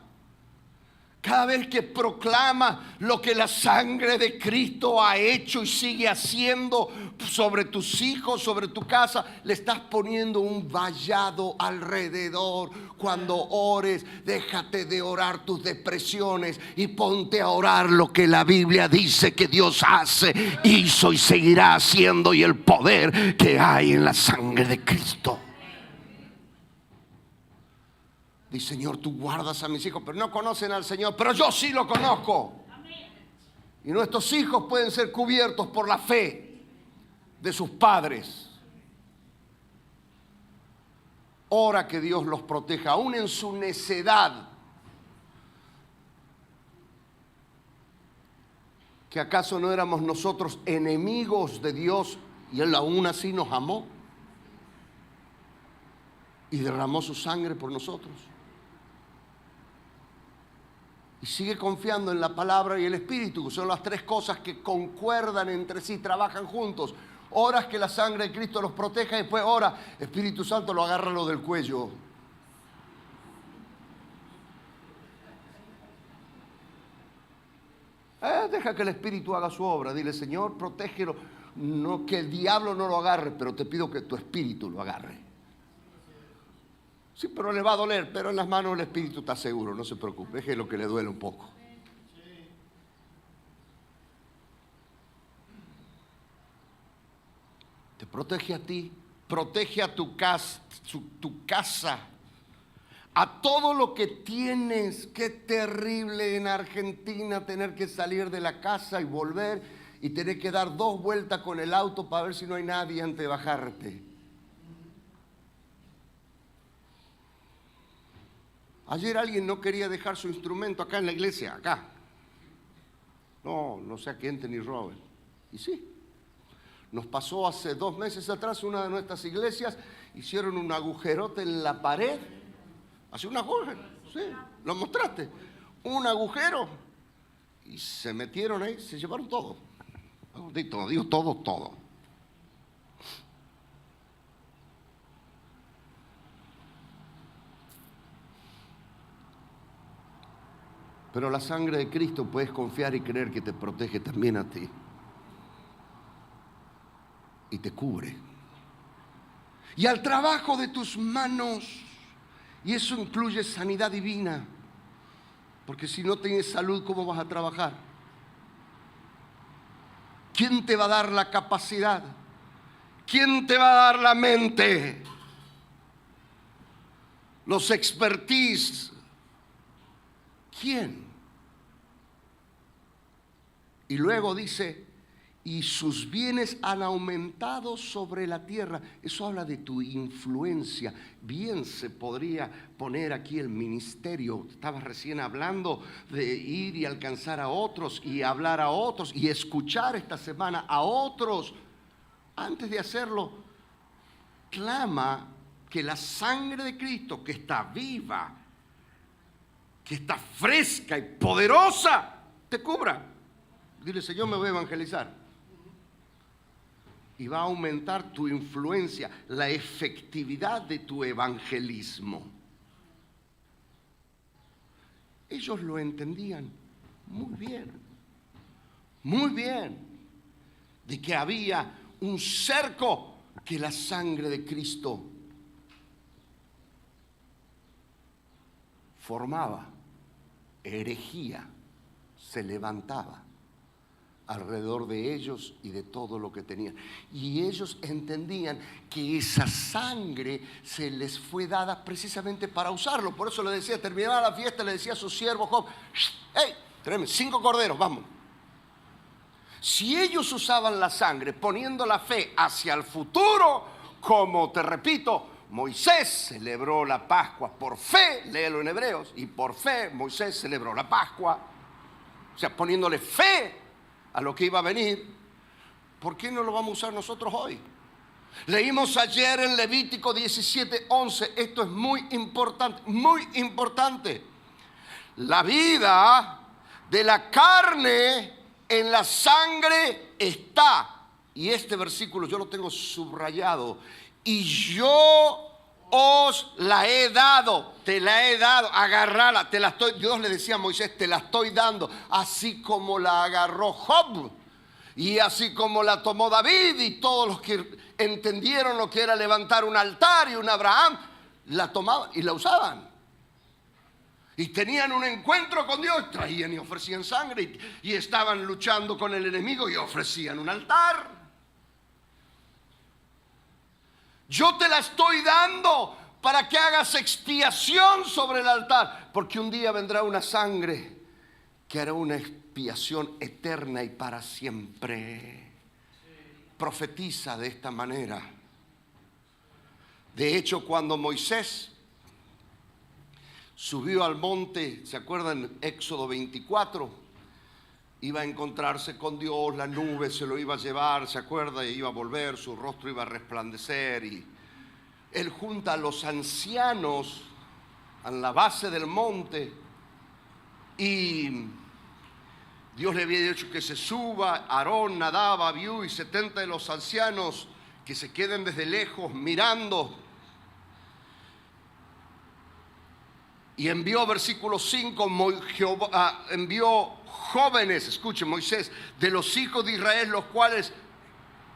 Cada vez que proclama lo que la sangre de Cristo ha hecho y sigue haciendo sobre tus hijos, sobre tu casa, le estás poniendo un vallado alrededor. Cuando ores, déjate de orar tus depresiones y ponte a orar lo que la Biblia dice que Dios hace, hizo y seguirá haciendo, y el poder que hay en la sangre de Cristo. Dice, Señor, tú guardas a mis hijos, pero no conocen al Señor, pero yo sí lo conozco. Y nuestros hijos pueden ser cubiertos por la fe de sus padres. Ora que Dios los proteja, aún en su necedad. ¿Que acaso no éramos nosotros enemigos de Dios y Él aún así nos amó? Y derramó su sangre por nosotros. Y sigue confiando en la palabra y el Espíritu, que son las 3 cosas que concuerdan entre sí, trabajan juntos. Oras que la sangre de Cristo los proteja, y después ora, Espíritu Santo, lo agarra lo del cuello. Deja que el Espíritu haga su obra. Dile, Señor, protégelo. No, que el diablo no lo agarre, pero te pido que tu Espíritu lo agarre. Sí, pero le va a doler, pero en las manos del Espíritu está seguro, no se preocupe, déjelo que le duele un poco. te protege a ti, protege a tu casa, a todo lo que tienes. Qué terrible en Argentina tener que salir de la casa y volver y tener que dar 2 vueltas con el auto para ver si no hay nadie antes de bajarte. Ayer alguien no quería dejar su instrumento acá en la iglesia, acá. No sé a quién ni Robert. Y sí, nos pasó hace 2 meses atrás, una de nuestras iglesias, hicieron un agujerote en la pared. Así un agujero, sí, lo mostraste. Un agujero. Y se metieron ahí, se llevaron todo. Digo todo. Pero la sangre de Cristo puedes confiar y creer que te protege también a ti. Y te cubre. Y al trabajo de tus manos. Y eso incluye sanidad divina. Porque si no tienes salud, ¿cómo vas a trabajar? ¿Quién te va a dar la capacidad? ¿Quién te va a dar la mente? Los expertise. ¿Quién? Y luego dice, y sus bienes han aumentado sobre la tierra. Eso habla de tu influencia. Bien se podría poner aquí el ministerio. Estabas recién hablando de ir y alcanzar a otros y hablar a otros y escuchar esta semana a otros. Antes de hacerlo, clama que la sangre de Cristo, que está viva, que está fresca y poderosa, te cubra. Dile, Señor, me voy a evangelizar. Y va a aumentar tu influencia, la efectividad de tu evangelismo. Ellos lo entendían muy bien, de que había un cerco que la sangre de Cristo formaba, herejía se levantaba alrededor de ellos y de todo lo que tenían. Y ellos entendían que esa sangre se les fue dada precisamente para usarlo. Por eso le decía, terminaba la fiesta, le decía a su siervo Job, hey, tráeme 5 corderos, vamos. Si ellos usaban la sangre poniendo la fe hacia el futuro, como te repito, Moisés celebró la Pascua por fe, léelo en Hebreos, y por fe Moisés celebró la Pascua, o sea, poniéndole fe a lo que iba a venir. ¿Por qué no lo vamos a usar nosotros hoy? Leímos ayer en Levítico 17:11. Esto es muy importante. La vida de la carne en la sangre está. Y este versículo yo lo tengo subrayado. Y yo os la he dado, te la he dado, agarrala, Dios le decía a Moisés, te la estoy dando, así como la agarró Job, y así como la tomó David, y todos los que entendieron lo que era levantar un altar, y un Abraham, la tomaban y la usaban. Y tenían un encuentro con Dios, traían y ofrecían sangre, y estaban luchando con el enemigo, y ofrecían un altar. Yo te la estoy dando para que hagas expiación sobre el altar, porque un día vendrá una sangre que hará una expiación eterna y para siempre. Profetiza de esta manera. De hecho, cuando Moisés subió al monte, ¿se acuerdan? Éxodo 24. Iba a encontrarse con Dios, la nube se lo iba a llevar, ¿se acuerda? Y iba a volver, su rostro iba a resplandecer. Y él junta a los ancianos en la base del monte. Y Dios le había dicho que se suba, Aarón, Nadab, Abiú y 70 de los ancianos que se queden desde lejos mirando. Y envió, versículo 5, envió jóvenes, escuchen Moisés, de los hijos de Israel, los cuales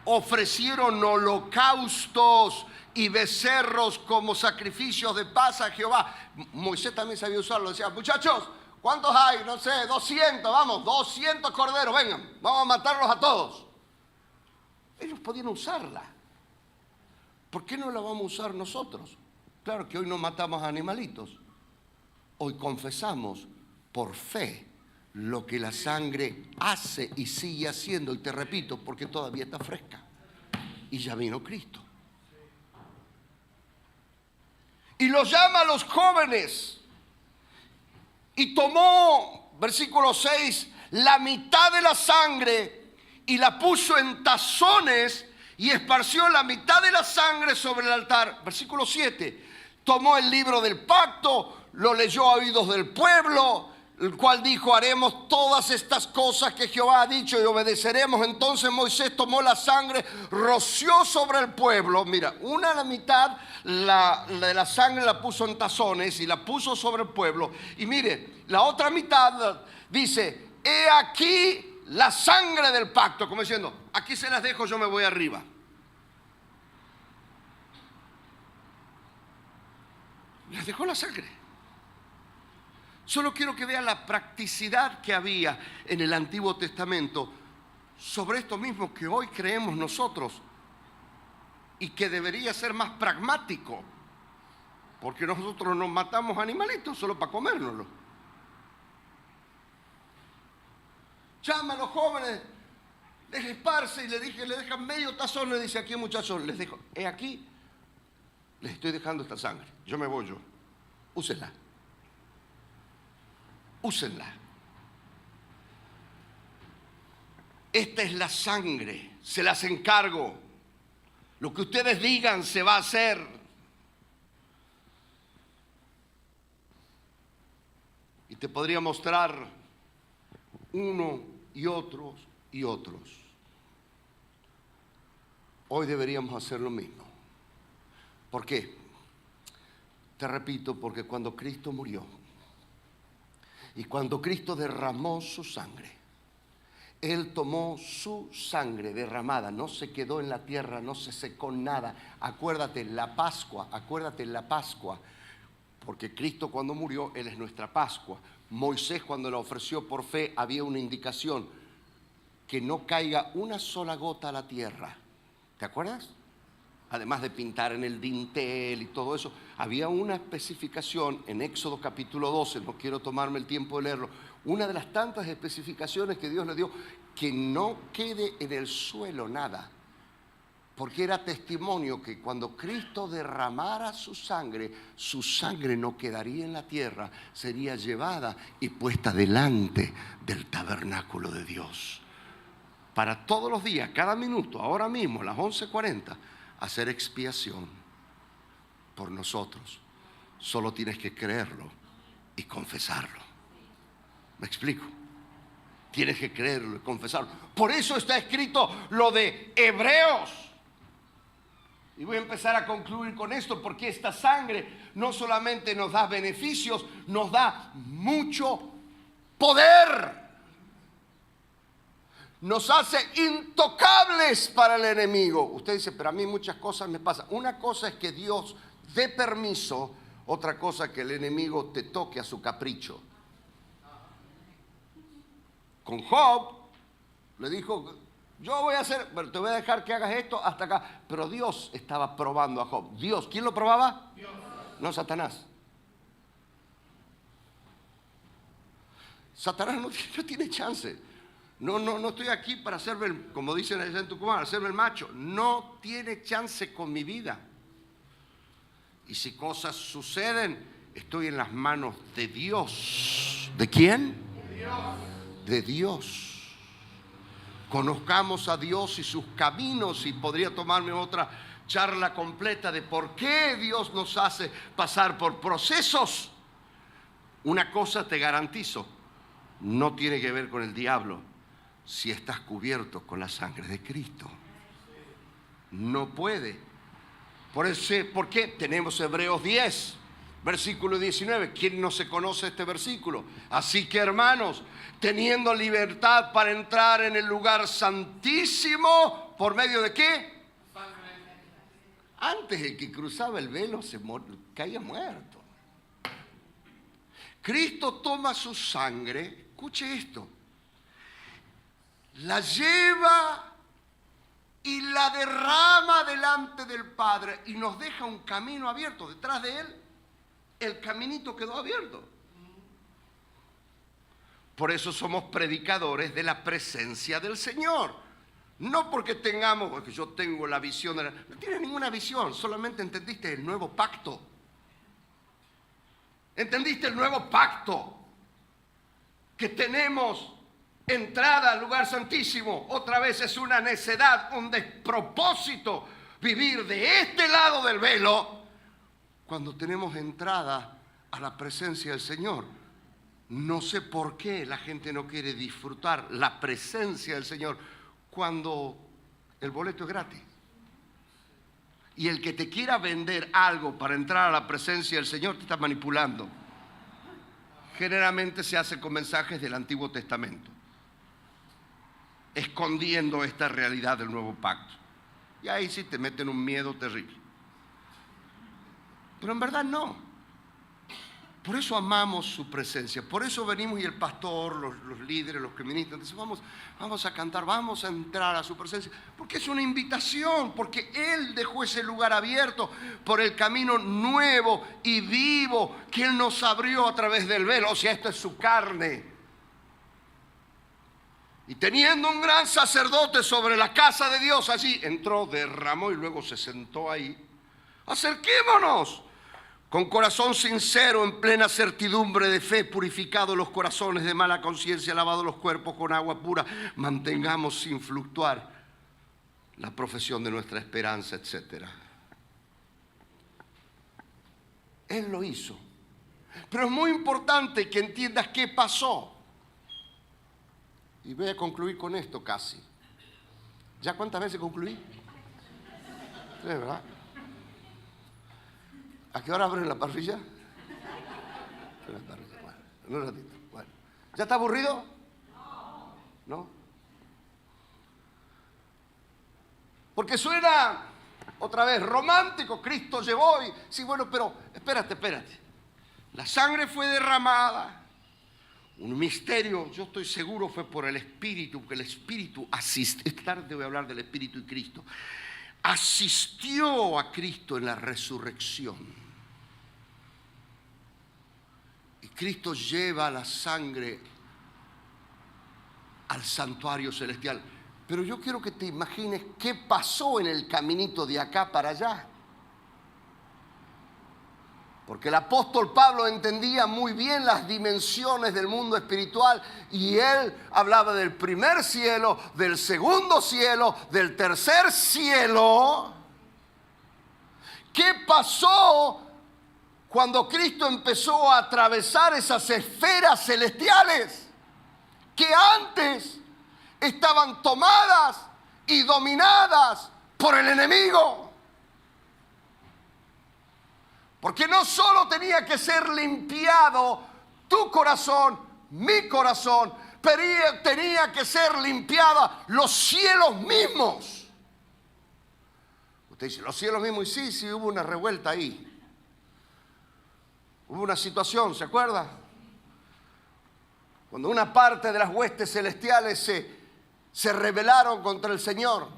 ofrecieron holocaustos y becerros como sacrificios de paz a Jehová. Moisés también sabía usarlo, decía, muchachos, ¿cuántos hay? No sé, 200, vamos, 200 corderos, vengan, vamos a matarlos a todos. Ellos podían usarla. ¿por qué no la vamos a usar nosotros? Claro que hoy no matamos animalitos. Hoy confesamos por fe lo que la sangre hace y sigue haciendo. Y te repito, porque todavía está fresca. Y ya vino Cristo. Y los llama a los jóvenes. Y tomó, versículo 6, la mitad de la sangre y la puso en tazones y esparció la mitad de la sangre sobre el altar. Versículo 7, tomó el libro del pacto, lo leyó a oídos del pueblo, el cual dijo: haremos todas estas cosas que Jehová ha dicho y obedeceremos. Entonces Moisés tomó la sangre, roció sobre el pueblo. Mira, la mitad de la sangre la puso en tazones y la puso sobre el pueblo. Y mire, la otra mitad dice: he aquí la sangre del pacto. Como diciendo, aquí se las dejo, yo me voy arriba. Les dejó la sangre. Solo quiero que vean la practicidad que había en el Antiguo Testamento sobre esto mismo que hoy creemos nosotros y que debería ser más pragmático, porque nosotros nos matamos animalitos solo para comérnoslos. Llama a los jóvenes, les esparce y le dejan medio tazón. Le dice: aquí, muchachos, les dejo, he aquí, les estoy dejando esta sangre, yo me voy yo, úsenla. Úsenla. Esta es la sangre, se las encargo. Lo que ustedes digan se va a hacer. Y te podría mostrar uno y otros y otros. Hoy deberíamos hacer lo mismo. ¿Por qué? Te repito, porque cuando Cristo murió y cuando Cristo derramó su sangre, Él tomó su sangre derramada, no se quedó en la tierra, no se secó nada. Acuérdate la Pascua, porque Cristo cuando murió, Él es nuestra Pascua. Moisés cuando la ofreció por fe, había una indicación: que no caiga una sola gota a la tierra. ¿Te acuerdas? Además de pintar en el dintel y todo eso, había una especificación en Éxodo capítulo 12, no quiero tomarme el tiempo de leerlo, una de las tantas especificaciones que Dios le dio: que no quede en el suelo nada, porque era testimonio que cuando Cristo derramara su sangre no quedaría en la tierra, sería llevada y puesta delante del tabernáculo de Dios, para todos los días, cada minuto, ahora mismo, a las 11:40, hacer expiación por nosotros. Solo tienes que creerlo y confesarlo. ¿Me explico? Tienes que creerlo y confesarlo. Por eso está escrito lo de Hebreos. Y voy a empezar a concluir con esto, porque esta sangre no solamente nos da beneficios, nos da mucho poder. Nos hace intocables para el enemigo. Usted dice: pero a mí muchas cosas me pasan. Una cosa es que Dios dé permiso, otra cosa es que el enemigo te toque a su capricho. Con Job le dijo: yo voy a hacer, pero te voy a dejar que hagas esto hasta acá. Pero Dios estaba probando a Job. Dios, ¿quién lo probaba? Dios. No Satanás. Satanás no tiene chance. No estoy aquí para hacerme, como dicen allá en Tucumán, hacerme el macho. No tiene chance con mi vida. Y si cosas suceden, estoy en las manos de Dios. ¿De quién? De Dios. De Dios. Conozcamos a Dios y sus caminos, y podría tomarme otra charla completa de por qué Dios nos hace pasar por procesos. Una cosa te garantizo: no tiene que ver con el diablo. Si estás cubierto con la sangre de Cristo, no puede. ¿Por qué? Tenemos Hebreos 10, versículo 19. ¿Quién no se conoce este versículo? Así que, hermanos, teniendo libertad para entrar en el lugar santísimo, ¿por medio de qué? Antes el que cruzaba el velo caía muerto. Cristo toma su sangre, escuche esto, la lleva y la derrama delante del Padre y nos deja un camino abierto. Detrás de Él, el caminito quedó abierto. Por eso somos predicadores de la presencia del Señor. No porque tengamos, porque yo tengo la visión, no tienes ninguna visión, solamente entendiste el nuevo pacto. ¿Entendiste el nuevo pacto? Que tenemos entrada al lugar santísimo. Otra vez es una necedad, un despropósito vivir de este lado del velo cuando tenemos entrada a la presencia del Señor. No sé por qué la gente no quiere disfrutar la presencia del Señor cuando el boleto es gratis. Y el que te quiera vender algo para entrar a la presencia del Señor te está manipulando. Generalmente se hace con mensajes del Antiguo Testamento, escondiendo esta realidad del nuevo pacto. Y ahí sí te meten un miedo terrible. Pero en verdad no. Por eso amamos su presencia. Por eso venimos y el pastor, los líderes, los que ministran, dicen, vamos a cantar, vamos a entrar a su presencia. Porque es una invitación, porque Él dejó ese lugar abierto por el camino nuevo y vivo que Él nos abrió a través del velo. O sea, esto es su carne. Y teniendo un gran sacerdote sobre la casa de Dios, allí entró, derramó y luego se sentó ahí. Acerquémonos con corazón sincero, en plena certidumbre de fe, purificados los corazones de mala conciencia, lavados los cuerpos con agua pura, mantengamos sin fluctuar la profesión de nuestra esperanza, etc. Él lo hizo. Pero es muy importante que entiendas qué pasó. Y voy a concluir con esto casi. ¿Ya cuántas veces concluí? Sí, ¿verdad? ¿A qué hora abren la parrilla? Bueno, en un ratito. Bueno. ¿Ya está aburrido? ¿No? Porque suena otra vez romántico. Cristo llevó y... Sí, bueno, pero espérate. La sangre fue derramada. Un misterio, yo estoy seguro, fue por el Espíritu, porque el Espíritu asistió. Esta tarde voy a hablar del Espíritu y Cristo. Asistió a Cristo en la resurrección. Y Cristo lleva la sangre al santuario celestial. Pero yo quiero que te imagines qué pasó en el caminito de acá para allá. Porque el apóstol Pablo entendía muy bien las dimensiones del mundo espiritual y él hablaba del primer cielo, del segundo cielo, del tercer cielo. ¿Qué pasó cuando Cristo empezó a atravesar esas esferas celestiales que antes estaban tomadas y dominadas por el enemigo? Porque no solo tenía que ser limpiado tu corazón, mi corazón, pero tenía que ser limpiada los cielos mismos. Usted dice, los cielos mismos, y sí, hubo una revuelta ahí. Hubo una situación, ¿se acuerda? Cuando una parte de las huestes celestiales se rebelaron contra el Señor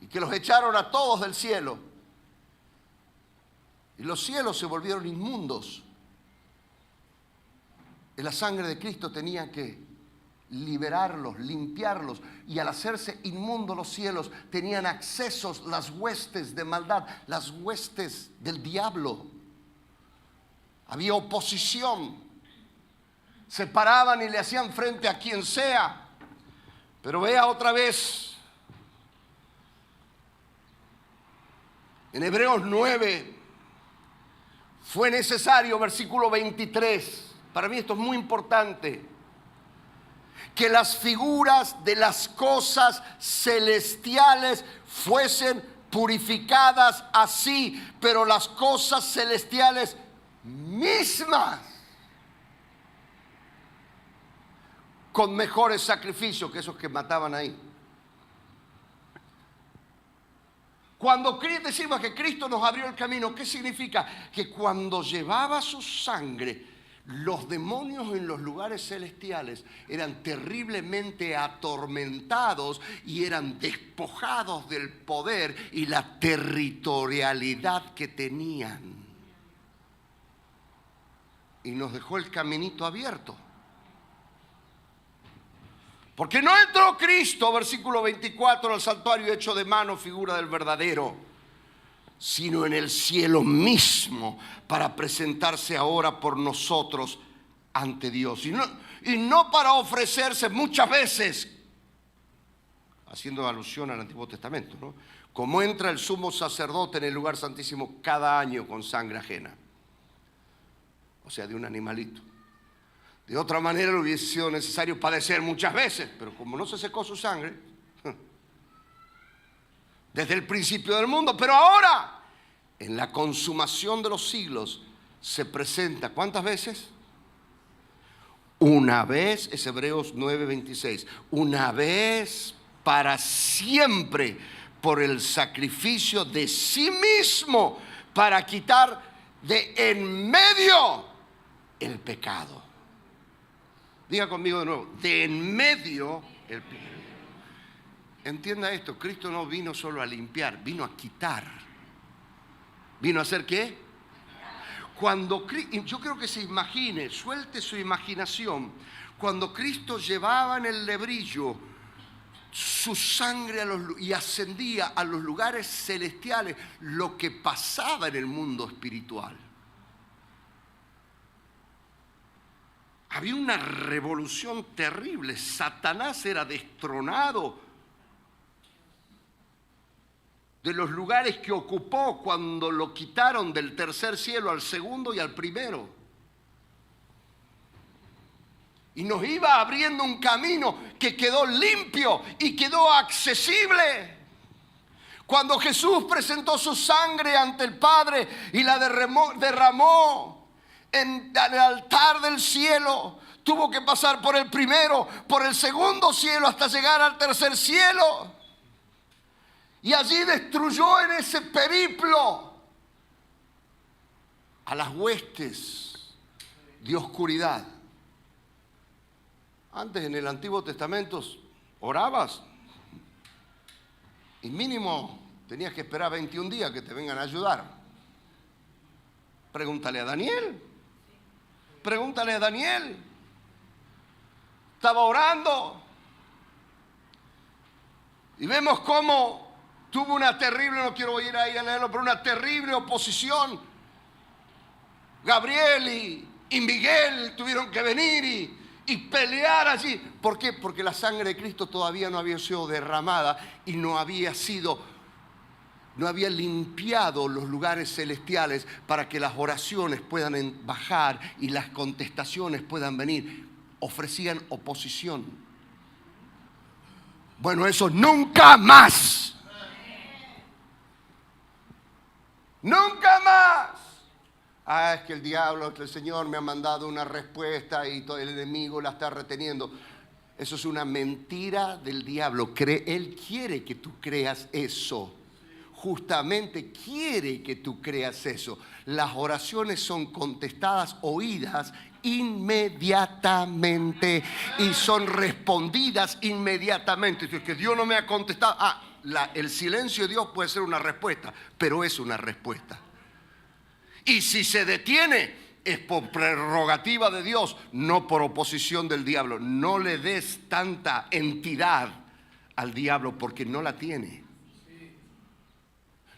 y que los echaron a todos del cielo. Y los cielos se volvieron inmundos. Y la sangre de Cristo tenía que liberarlos, limpiarlos. Y al hacerse inmundos los cielos, tenían accesos las huestes de maldad, las huestes del diablo. Había oposición. Se paraban y le hacían frente a quien sea. Pero vea otra vez. En Hebreos 9. Fue necesario, versículo 23, para mí esto es muy importante, que las figuras de las cosas celestiales fuesen purificadas así, pero las cosas celestiales mismas, con mejores sacrificios que esos que mataban ahí. Cuando decimos que Cristo nos abrió el camino, ¿qué significa? Que cuando llevaba su sangre, Los demonios en los lugares celestiales eran terriblemente atormentados y eran despojados del poder y la territorialidad que tenían. Y nos dejó el caminito abierto. Porque no entró Cristo, versículo 24, al santuario hecho de mano, figura del verdadero, sino en el cielo mismo, para presentarse ahora por nosotros ante Dios. Y no para ofrecerse muchas veces, haciendo alusión al Antiguo Testamento, ¿no? Como entra el sumo sacerdote en el lugar santísimo cada año con sangre ajena, o sea, de un animalito. De otra manera le hubiese sido necesario padecer muchas veces, pero como no se secó su sangre desde el principio del mundo, pero ahora en la consumación de los siglos se presenta, ¿cuántas veces? Una vez, es Hebreos 9:26, una vez para siempre, por el sacrificio de sí mismo, para quitar de en medio el pecado. Diga conmigo de nuevo, de en medio el pecado. Entienda esto, Cristo no vino solo a limpiar, vino a quitar. ¿Vino a hacer qué? Cuando yo creo que se imagine, suelte su imaginación, cuando Cristo llevaba en el lebrillo su sangre y ascendía a los lugares celestiales, lo que pasaba en el mundo espiritual. Había una revolución terrible. Satanás era destronado de los lugares que ocupó cuando lo quitaron del tercer cielo al segundo y al primero. Y nos iba abriendo un camino que quedó limpio y quedó accesible. Cuando Jesús presentó su sangre ante el Padre y la derramó en el altar del cielo, tuvo que pasar por el primero, por el segundo cielo, hasta llegar al tercer cielo. Y allí destruyó en ese periplo a las huestes de oscuridad. Antes, en el Antiguo Testamento, orabas y mínimo tenías que esperar 21 días que te vengan a ayudar. Pregúntale a Daniel. Pregúntale a Daniel. Estaba orando y vemos cómo tuvo una terrible, no quiero ir ahí a leerlo, pero una terrible oposición. Gabriel y Miguel tuvieron que venir y pelear allí. ¿Por qué? Porque la sangre de Cristo todavía no había sido derramada y no había limpiado los lugares celestiales para que las oraciones puedan bajar y las contestaciones puedan venir. Ofrecían oposición. Bueno, eso nunca más. Nunca más. Es que el diablo, que el Señor me ha mandado una respuesta y todo el enemigo la está reteniendo. Eso es una mentira del diablo. Él quiere que tú creas eso. Justamente quiere que tú creas eso. Las oraciones son contestadas, oídas inmediatamente y son respondidas inmediatamente. Es que Dios no me ha contestado. El silencio de Dios puede ser una respuesta, pero es una respuesta. Y si se detiene, es por prerrogativa de Dios, no por oposición del diablo. No le des tanta entidad al diablo porque no la tiene.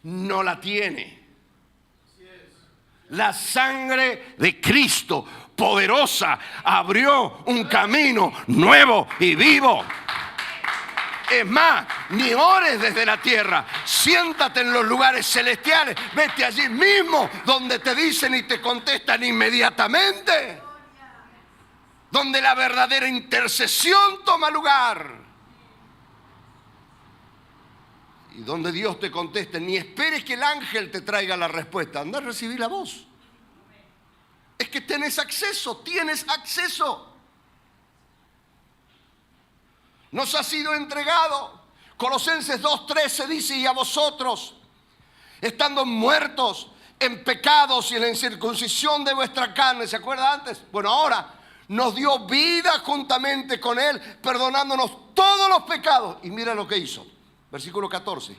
No la tiene. La sangre de Cristo, poderosa, abrió un camino nuevo y vivo. Es más, ni ores desde la tierra. Siéntate en los lugares celestiales. Vete allí mismo donde te dicen y te contestan inmediatamente. Donde la verdadera intercesión toma lugar. Y donde Dios te conteste. Ni esperes que el ángel te traiga la respuesta. Anda a recibir la voz. Es que tienes acceso. Nos ha sido entregado. Colosenses 2:13 dice: y a vosotros, estando muertos en pecados y en la incircuncisión de vuestra carne. ¿Se acuerda antes? Bueno, ahora nos dio vida juntamente con Él, perdonándonos todos los pecados. Y mira lo que hizo. Versículo 14.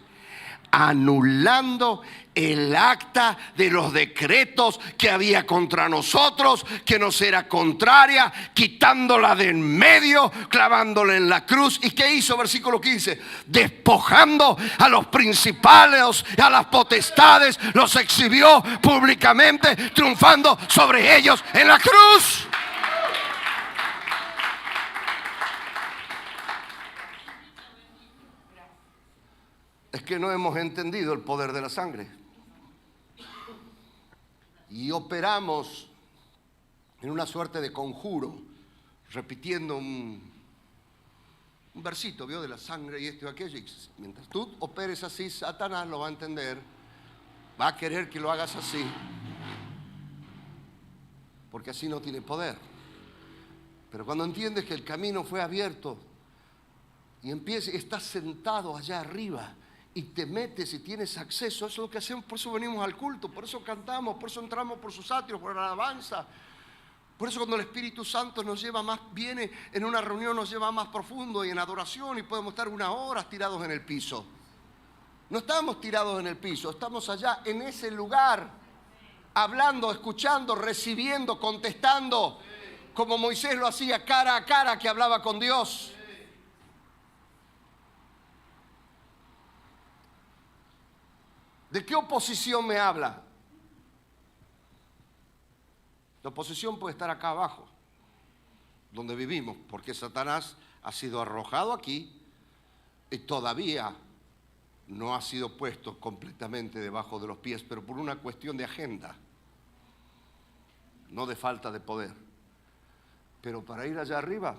Anulando el acta de los decretos que había contra nosotros, que nos era contraria, quitándola de en medio, clavándola en la cruz. ¿Y qué hizo? Versículo 15. Despojando a los principales, a las potestades, los exhibió públicamente, triunfando sobre ellos en la cruz. Es que no hemos entendido el poder de la sangre. Y operamos en una suerte de conjuro, repitiendo un versito, ¿vio? De la sangre y esto y aquello. Y mientras tú operes así, Satanás lo va a entender. Va a querer que lo hagas así, porque así no tiene poder. Pero cuando entiendes que el camino fue abierto y estás sentado allá arriba y te metes y tienes acceso, eso es lo que hacemos. Por eso venimos al culto, por eso cantamos, por eso entramos por sus atrios, por la alabanza. Por eso cuando el Espíritu Santo nos lleva más, viene en una reunión, nos lleva más profundo y en adoración, y podemos estar 1 hora tirados en el piso. No estamos tirados en el piso, estamos allá en ese lugar, hablando, escuchando, recibiendo, contestando, como Moisés lo hacía cara a cara, que hablaba con Dios. ¿De qué oposición me habla? La oposición puede estar acá abajo, donde vivimos, porque Satanás ha sido arrojado aquí y todavía no ha sido puesto completamente debajo de los pies, pero por una cuestión de agenda, no de falta de poder. Pero para ir allá arriba,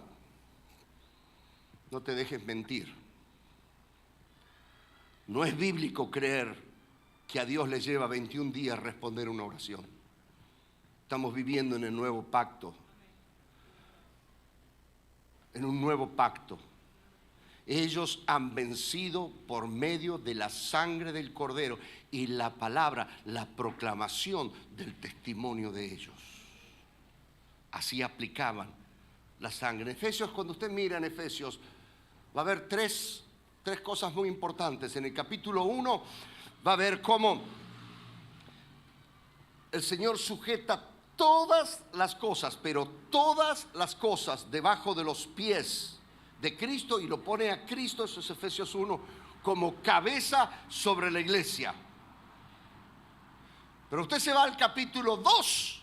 no te dejes mentir. No es bíblico creer que a Dios le lleva 21 días responder una oración. Estamos viviendo en el nuevo pacto. En un nuevo pacto. Ellos han vencido por medio de la sangre del Cordero y la palabra, la proclamación del testimonio de ellos. Así aplicaban la sangre. En Efesios, cuando usted mira en Efesios, va a haber tres cosas muy importantes. En el capítulo 1 va a ver cómo el Señor sujeta todas las cosas, pero todas las cosas debajo de los pies de Cristo, y lo pone a Cristo, eso es Efesios 1, como cabeza sobre la iglesia. Pero usted se va al capítulo 2,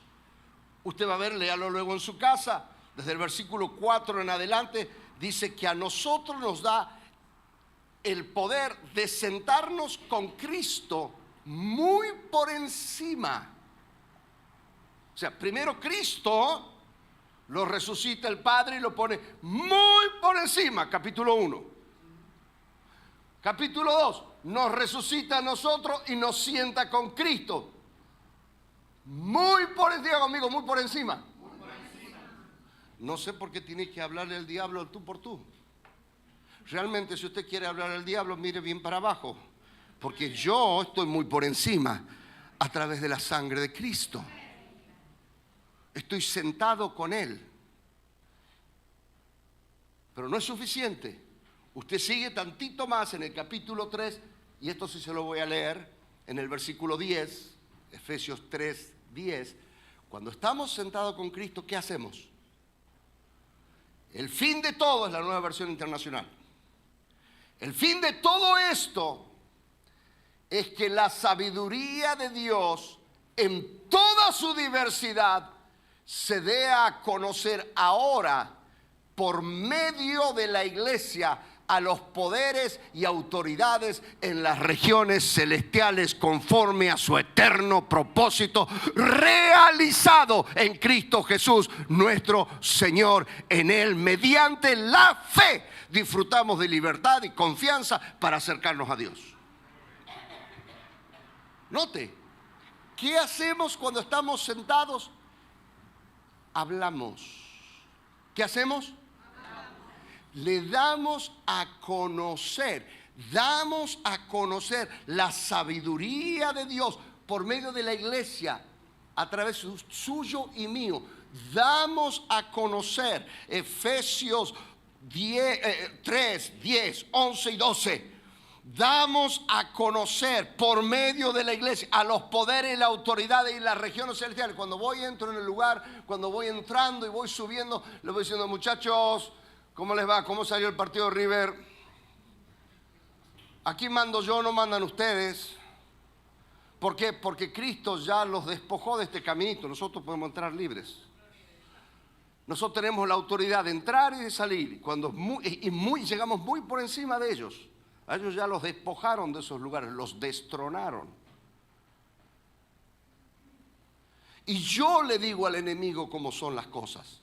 usted va a ver, léalo luego en su casa, desde el versículo 4 en adelante, dice que a nosotros nos da el poder de sentarnos con Cristo muy por encima. O sea, primero Cristo lo resucita el Padre y lo pone muy por encima, capítulo 1. Capítulo 2, nos resucita a nosotros y nos sienta con Cristo. Muy por encima, conmigo, muy por encima. Muy por encima. No sé por qué tiene que hablarle al diablo el tú por tú. Realmente, si usted quiere hablar al diablo, mire bien para abajo, porque yo estoy muy por encima a través de la sangre de Cristo. Estoy sentado con Él. Pero no es suficiente. Usted sigue tantito más en el capítulo 3, y esto sí se lo voy a leer, en el versículo 10, Efesios 3, 10. Cuando estamos sentados con Cristo, ¿qué hacemos? El fin de todo es la Nueva Versión Internacional. El fin de todo esto es que la sabiduría de Dios en toda su diversidad se dé a conocer ahora por medio de la iglesia a los poderes y autoridades en las regiones celestiales, conforme a su eterno propósito realizado en Cristo Jesús nuestro Señor. En Él, mediante la fe, disfrutamos de libertad y confianza para acercarnos a Dios. Note, ¿qué hacemos cuando estamos sentados? Hablamos. ¿Qué hacemos? Le damos a conocer la sabiduría de Dios por medio de la iglesia, a través suyo y mío, damos a conocer Efesios 3, 10, 11 y 12. Damos a conocer por medio de la iglesia a los poderes y las autoridades y las regiones celestiales. Cuando entro en el lugar, cuando voy entrando y voy subiendo, les voy diciendo: muchachos, ¿cómo les va? ¿Cómo salió el partido de River? Aquí mando yo, no mandan ustedes. ¿Por qué? Porque Cristo ya los despojó de este caminito. Nosotros podemos entrar libres. Nosotros tenemos la autoridad de entrar y de salir. Llegamos muy por encima de ellos. A ellos ya los despojaron de esos lugares, los destronaron. Y yo le digo al enemigo cómo son las cosas.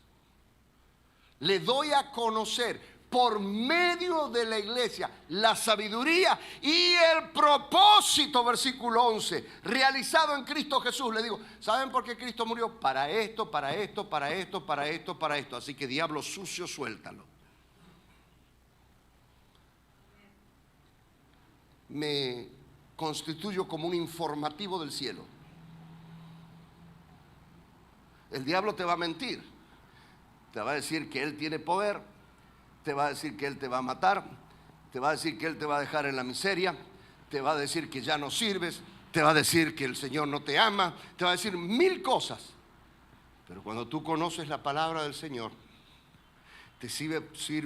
Le doy a conocer por medio de la iglesia la sabiduría y el propósito, versículo 11, realizado en Cristo Jesús. Le digo: ¿saben por qué Cristo murió? Para esto, para esto, para esto, para esto, para esto. Así que, diablo sucio, suéltalo. Me constituyo como un informativo del cielo. El diablo te va a mentir. Te va a decir que él tiene poder. Te va a decir que él te va a matar. Te va a decir que él te va a dejar en la miseria. Te va a decir que ya no sirves. Te va a decir que el Señor no te ama. Te va a decir 1000 cosas. Pero cuando tú conoces la palabra del Señor,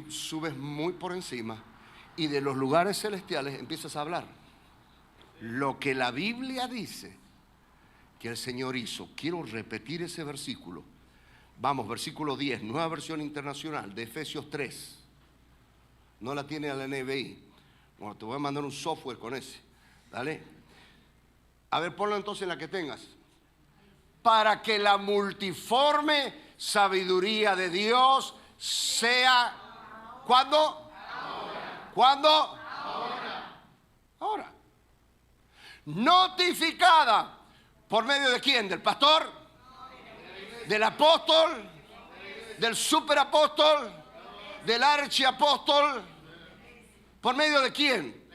subes muy por encima. Y de los lugares celestiales empiezas a hablar lo que la Biblia dice que el Señor hizo. Quiero repetir ese versículo. Vamos, versículo 10, Nueva Versión Internacional de Efesios 3. No la tiene a la NBI. Bueno, te voy a mandar un software con ese. Dale. A ver, ponlo entonces en la que tengas. Para que la multiforme sabiduría de Dios sea... ¿Cuándo? ¿Cuándo? Ahora. Notificada. ¿Por medio de quién? ¿Del pastor? ¿Del apóstol? ¿Del superapóstol? ¿Del archiapóstol? ¿Por medio de quién?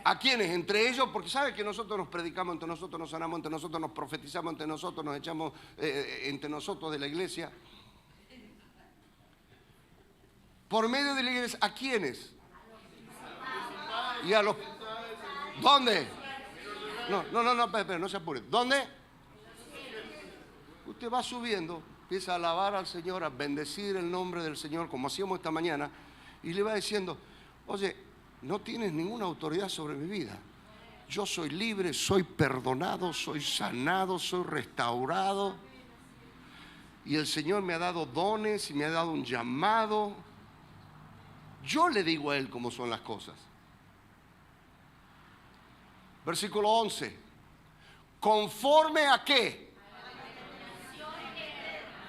¿A quiénes? Entre ellos, porque sabe que nosotros nos predicamos entre nosotros, nos sanamos entre nosotros, nos profetizamos entre nosotros, nos echamos entre nosotros de la iglesia. Por medio de la iglesia, ¿a quiénes? Y a los... ¿Dónde? No, espera, no se apure. ¿Dónde? Usted va subiendo, empieza a alabar al Señor, a bendecir el nombre del Señor, como hacíamos esta mañana, y le va diciendo: oye, no tienes ninguna autoridad sobre mi vida. Yo soy libre, soy perdonado, soy sanado, soy restaurado. Y el Señor me ha dado dones y me ha dado un llamado. Yo le digo a Él cómo son las cosas. Versículo 11. ¿Conforme a qué?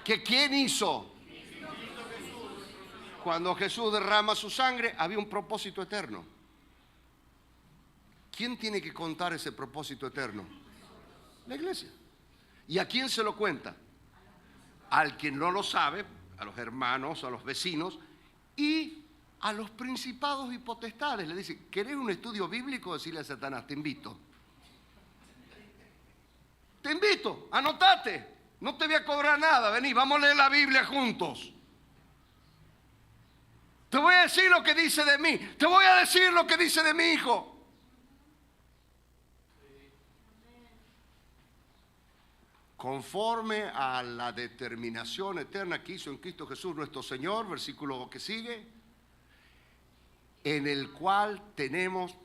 ¿Que quién hizo? Cuando Jesús derrama su sangre, había un propósito eterno. ¿Quién tiene que contar ese propósito eterno? La iglesia. ¿Y a quién se lo cuenta? Al que no lo sabe, a los hermanos, a los vecinos y a los principados y potestades. Le dice: ¿querés un estudio bíblico? Decirle a Satanás: te invito. Te invito, anotate. No te voy a cobrar nada. Vení, vamos a leer la Biblia juntos. Te voy a decir lo que dice de mí. Te voy a decir lo que dice de mi hijo. Conforme a la determinación eterna que hizo en Cristo Jesús nuestro Señor, versículo que sigue, en el cual tenemos...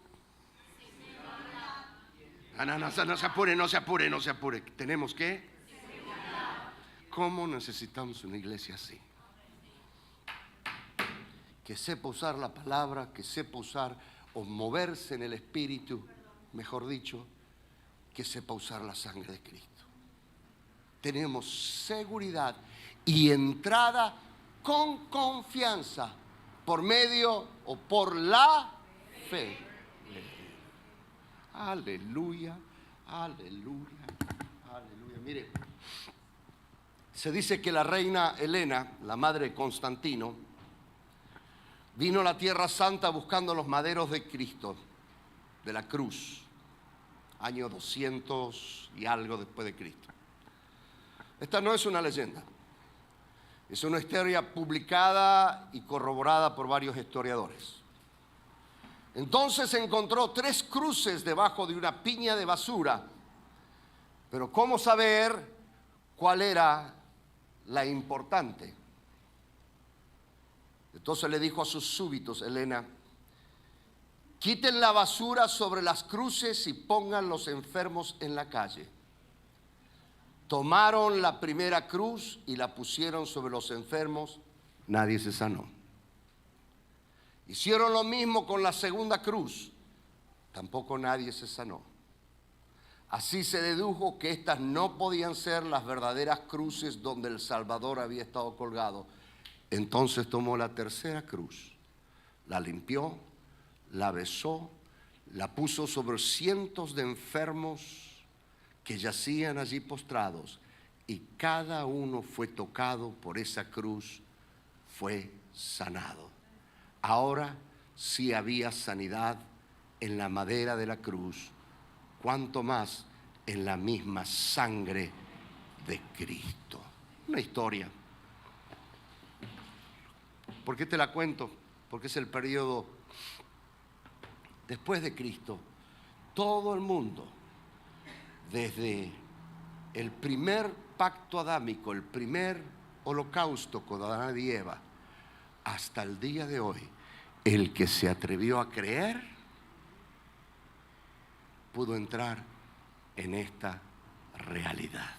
No se apure. ¿Tenemos qué? ¿Cómo necesitamos una iglesia así? Que sepa usar la palabra, que sepa usar o moverse en el Espíritu, mejor dicho, que sepa usar la sangre de Cristo. Tenemos seguridad y entrada con confianza por medio o por la fe. Aleluya, aleluya, aleluya. Mire, se dice que la reina Helena, la madre de Constantino, vino a la Tierra Santa buscando los maderos de Cristo, de la cruz. año 200 y algo después de Cristo. Esta no es una leyenda, es una historia publicada y corroborada por varios historiadores. Entonces encontró 3 cruces debajo de una piña de basura, pero ¿cómo saber cuál era la importante? Entonces le dijo a sus súbditos: Helena, quiten la basura sobre las cruces y pongan los enfermos en la calle. Tomaron la primera cruz y la pusieron sobre los enfermos. Nadie se sanó. Hicieron lo mismo con la segunda cruz. Tampoco nadie se sanó. Así se dedujo que estas no podían ser las verdaderas cruces donde el Salvador había estado colgado. Entonces tomó la tercera cruz, la limpió, la besó, la puso sobre cientos de enfermos que yacían allí postrados, y cada uno fue tocado por esa cruz, fue sanado. Ahora sí había sanidad en la madera de la cruz, cuanto más en la misma sangre de Cristo. Una historia. ¿Por qué te la cuento? Porque es el periodo después de Cristo. Todo el mundo, desde el primer pacto adámico, el primer holocausto con Adán y Eva, hasta el día de hoy, el que se atrevió a creer pudo entrar en esta realidad.